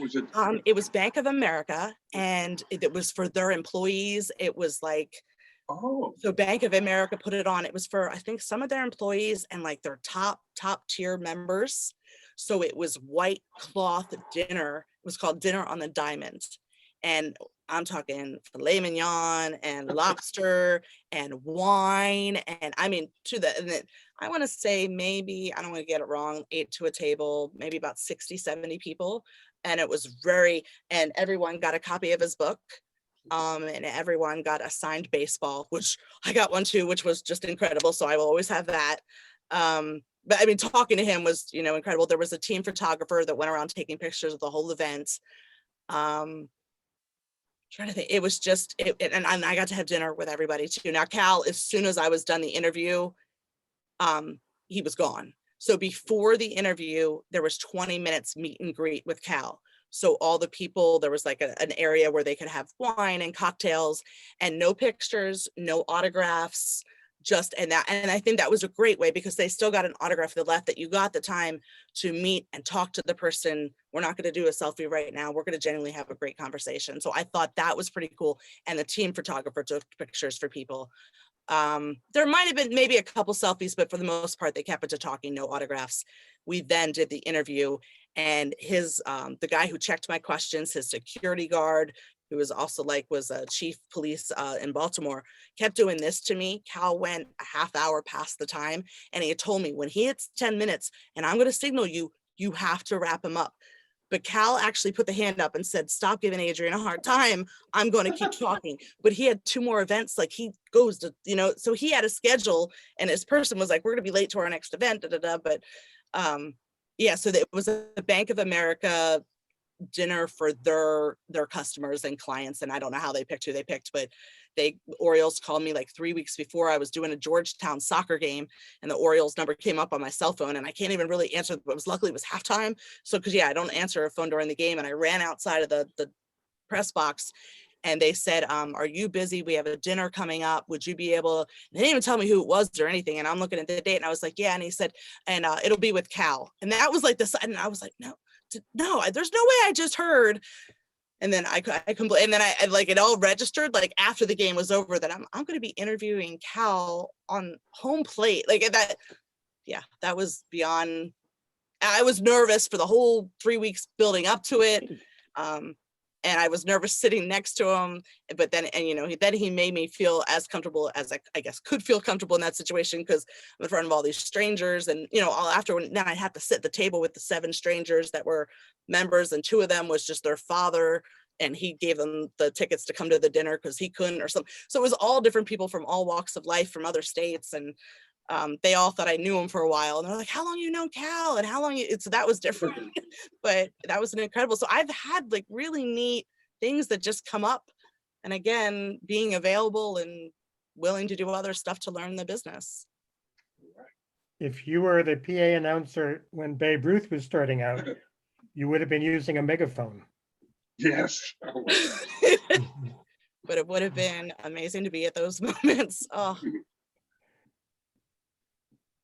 Was it? It was Bank of America, and it was for their employees. It was like Oh, So Bank of America put it on. It was for, I think, some of their employees and like their top tier members. So it was white cloth dinner. It was called Dinner on the Diamond. And I'm talking filet mignon and lobster and wine. And I mean, and then I want to say maybe, I don't want to get it wrong, 8 to a table, maybe about 60, 70 people. And it was and everyone got a copy of his book. And everyone got a signed baseball, which I got one too, which was just incredible. So I will always have that. But I mean, talking to him was, incredible. There was a team photographer that went around taking pictures of the whole event. Trying to think, it was just, and I got to have dinner with everybody too. Now, Cal, as soon as I was done the interview, he was gone. So before the interview, there was 20 minutes meet and greet with Cal. So all the people, there was like an area where they could have wine and cocktails, and no pictures, no autographs, and I think that was a great way, because they still got an autograph that left, that you got the time to meet and talk to the person. We're not going to do a selfie right now. We're going to genuinely have a great conversation. So I thought that was pretty cool. And the team photographer took pictures for people. There might have been maybe a couple selfies, but for the most part, they kept it to talking, no autographs. We then did the interview, and the guy who checked my questions, his security guard, who was also was a chief police in Baltimore, kept doing this to me. Cal went a half hour past the time, and he had told me, when he hits 10 minutes and I'm going to signal you, you have to wrap him up. But Cal actually put the hand up and said, stop giving Adrian a hard time. I'm going to keep talking. But he had 2 more events. Like, he goes to, so he had a schedule, and his person was like, we're going to be late to our next event. But yeah, so it was a Bank of America dinner for their customers and clients. And I don't know how they picked who they picked, but Orioles called me like 3 weeks before. I was doing a Georgetown soccer game, and the Orioles number came up on my cell phone, and I can't even really answer, but luckily it was halftime. So, cause I don't answer a phone during the game. And I ran outside of the press box, and they said, are you busy? We have a dinner coming up. Would you be able, and they didn't even tell me who it was or anything. And I'm looking at the date, and I was like, yeah. And he said, and it'll be with Cal. And that was like and I was like, no, there's no way I just heard. And then I completely, and then I like, it all registered like after the game was over, that I'm going to be interviewing Cal on home plate. Like that. Yeah, that was beyond, I was nervous for the whole 3 weeks building up to it. And I was nervous sitting next to him, but then, then he made me feel as comfortable as I guess could feel comfortable in that situation, because I'm in front of all these strangers, and all after, then I had to sit at the table with the 7 strangers that were members, and 2 of them was just their father, and he gave them the tickets to come to the dinner because he couldn't or something. So it was all different people from all walks of life, from other states, and they all thought I knew him for a while, and they're like, how long you know Cal, and how long so that was different. But that was an incredible. So I've had like really neat things that just come up, and again, being available and willing to do other stuff to learn the business. If you were the PA announcer when Babe Ruth was starting out, you would have been using a megaphone. yes. But it would have been amazing to be at those moments. Oh,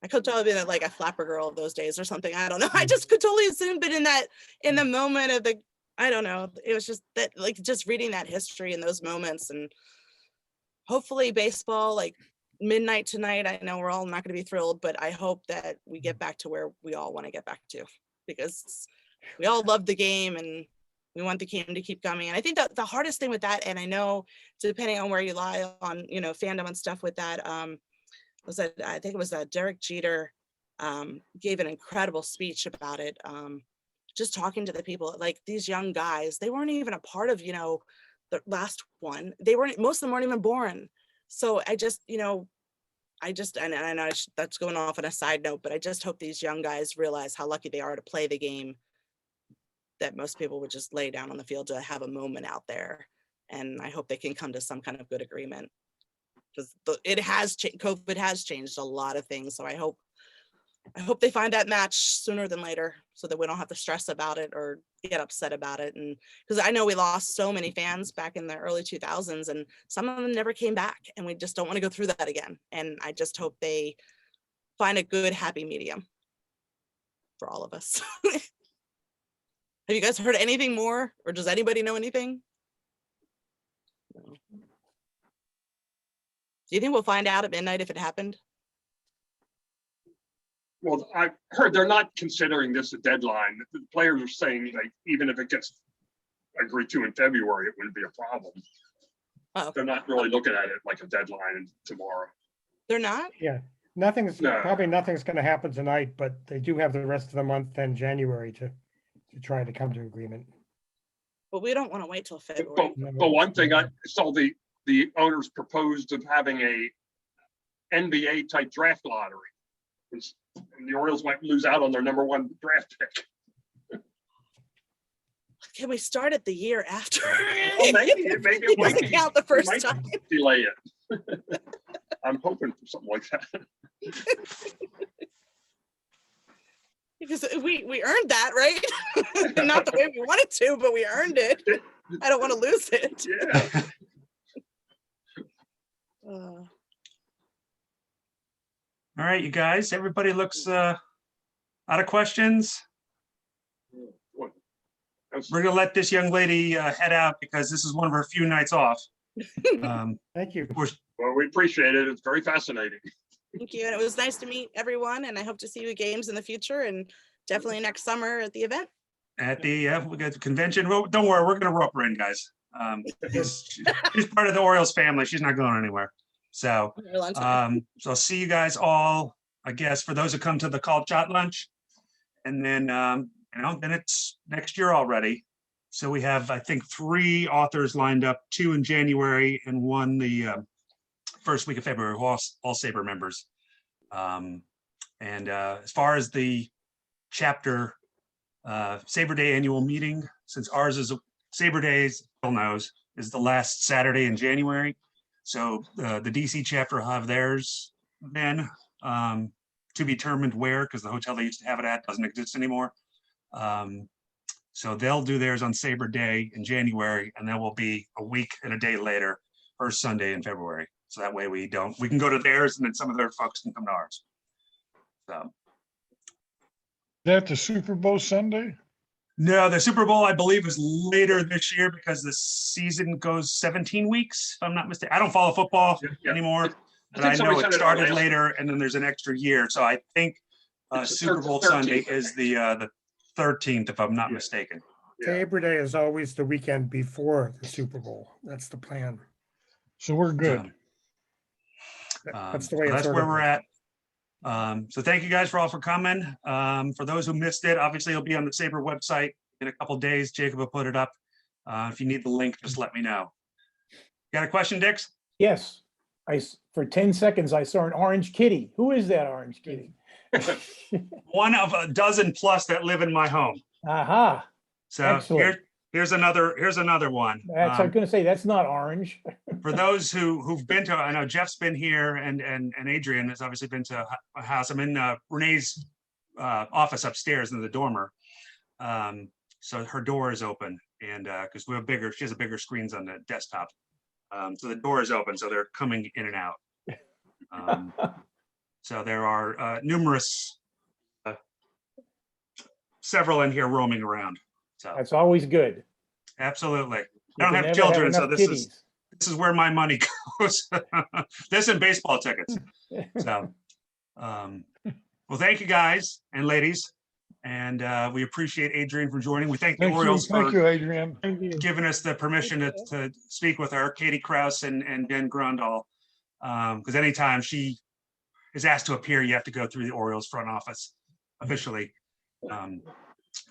I could totally been like a flapper girl of those days or something. I don't know. I just could totally assume, but in the moment of I don't know. It was just that, like, just reading that history in those moments, and hopefully baseball, like midnight tonight. I know we're all not going to be thrilled, but I hope that we get back to where we all want to get back to, because we all love the game and we want the game to keep coming. And I think that the hardest thing with that, and I know depending on where you lie on, fandom and stuff with that, was that I think it was Derek Jeter gave an incredible speech about it. Just talking to the people, like these young guys, they weren't even a part of, the last one. Most of them weren't even born. So I just, and I know that's going off on a side note, but I just hope these young guys realize how lucky they are to play the game that most people would just lay down on the field to have a moment out there. And I hope they can come to some kind of good agreement, because COVID has changed a lot of things. So I hope they find that match sooner than later, so that we don't have to stress about it or get upset about it. And because I know we lost so many fans back in the early 2000s, and some of them never came back, and we just don't want to go through that again. And I just hope they find a good, happy medium for all of us. Have you guys heard anything more, or does anybody know anything? No. Do you think we'll find out at midnight if it happened? Well, I heard they're not considering this a deadline. The players are saying like, even if it gets agreed to in February, it wouldn't be a problem. Oh, They're not really looking at it like a deadline tomorrow. they're not? Yeah, No. probably nothing's gonna happen tonight, but they do have the rest of the month and January to try to come to agreement. But we don't want to wait till But, February. but one thing I saw the owners proposed of having a NBA type draft lottery. And the Orioles might lose out on their #1 draft pick. Can we start it the year after? Well, maybe it It might doesn't be- count the it first might time. delay it. I'm hoping for something like that. Because we earned that, right? Not the way we wanted to, but we earned it. I don't want to lose it. Yeah. All right, you guys, everybody looks out of questions. We're gonna let this young lady head out because this is one of her few nights off. Thank you. Well, we appreciate it. It's very fascinating. Thank you. And it was nice to meet everyone. And I hope to see you at games in the future and definitely next summer at the event. At the we got the convention. Well, don't worry, we're gonna rope her in, guys. She's part of the Orioles family. She's not going anywhere. So, For a long time. so I'll see you guys all, I guess, for those who come to the call shot lunch. And then, then it's next year already. So we have, I think, 3 authors lined up, 2 in January and 1 the first week of February, who all SABR members. As far as the chapter SABR Day annual meeting, since ours is SABR Days, Bill knows, is the last Saturday in January. So the DC chapter will have theirs then, to be determined where, because the hotel they used to have it at doesn't exist anymore. So they'll do theirs on SABR Day in January, and then we'll be a week and a day later, first Sunday in February. So that way we can go to theirs and then some of their folks can come to ours. So. That the Super Bowl Sunday? No, the Super Bowl, I believe, is later this year because the season goes 17 weeks, if I'm not mistaken. I don't follow football Yeah. anymore, but think I know somebody it said it started last- later and then there's an extra year. So I think It's the Super Bowl 13th, Sunday I is think. the 13th, if I'm not Yeah. mistaken. Yeah. Labor Day is always the weekend before the Super Bowl. That's the plan. So we're good. That's the way So it's that's where we're organized. at. So thank you guys for all for coming. For those who missed it, obviously it'll be on the SABR website in a couple days. Jacob will put it up. If you need the link, just let me know. Got a question, Dix? Yes, for 10 seconds, I saw an orange kitty. Who is that orange kitty? One of a dozen plus that live in my home. Aha, So Excellent. here's another one. that's, I was gonna say, that's not orange. For those who've been to, I know Jeff's been here and Adrian has obviously been to a house. I'm in Renee's office upstairs in the dormer. So her door is open and because she has a bigger screens on the desktop. So the door is open, so they're coming in and out. So there are numerous, several in here roaming around. So That's always good. absolutely. You I don't can have never children, so enough this is kitties. where my money goes. This and baseball tickets. So, well, thank you guys and ladies. And we appreciate Adrian for joining. We thank the Thank you, Orioles thank for you, Adrian. Thank you. giving us the permission to speak with her, Katie Kraus and Ben Grundall. Because anytime she is asked to appear, you have to go through the Orioles front office officially.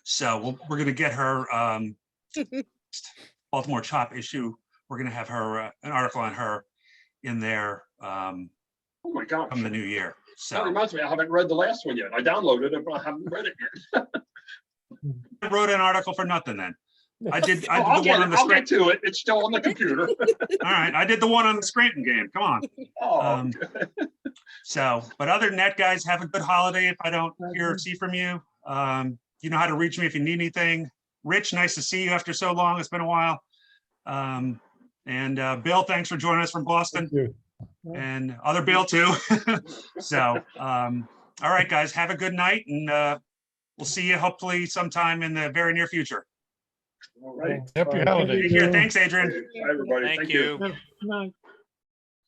So we're going to get her Baltimore Chop issue. We're going to have her an article on her in there Oh my gosh. from the new year. That So reminds me, I haven't read the last one yet. I downloaded it, but I haven't read it yet. I wrote an article for nothing then. I did I'll the one on the get Scranton. to it. It's still on the computer. All right, I did the one on the Scranton game. Come on. Oh, So, but other than that, guys, have a good holiday. If I don't hear or see from you, you know how to reach me if you need anything. Rich, nice to see you after so long. It's been a while. And Bill, thanks for joining us from Boston. Thank you. And other Bill too. So, all right, guys, have a good night, and we'll see you hopefully sometime in the very near future. all right. Happy Thank holidays. Take care. Thanks, Adrian. Bye, everybody. Thank you. Good night.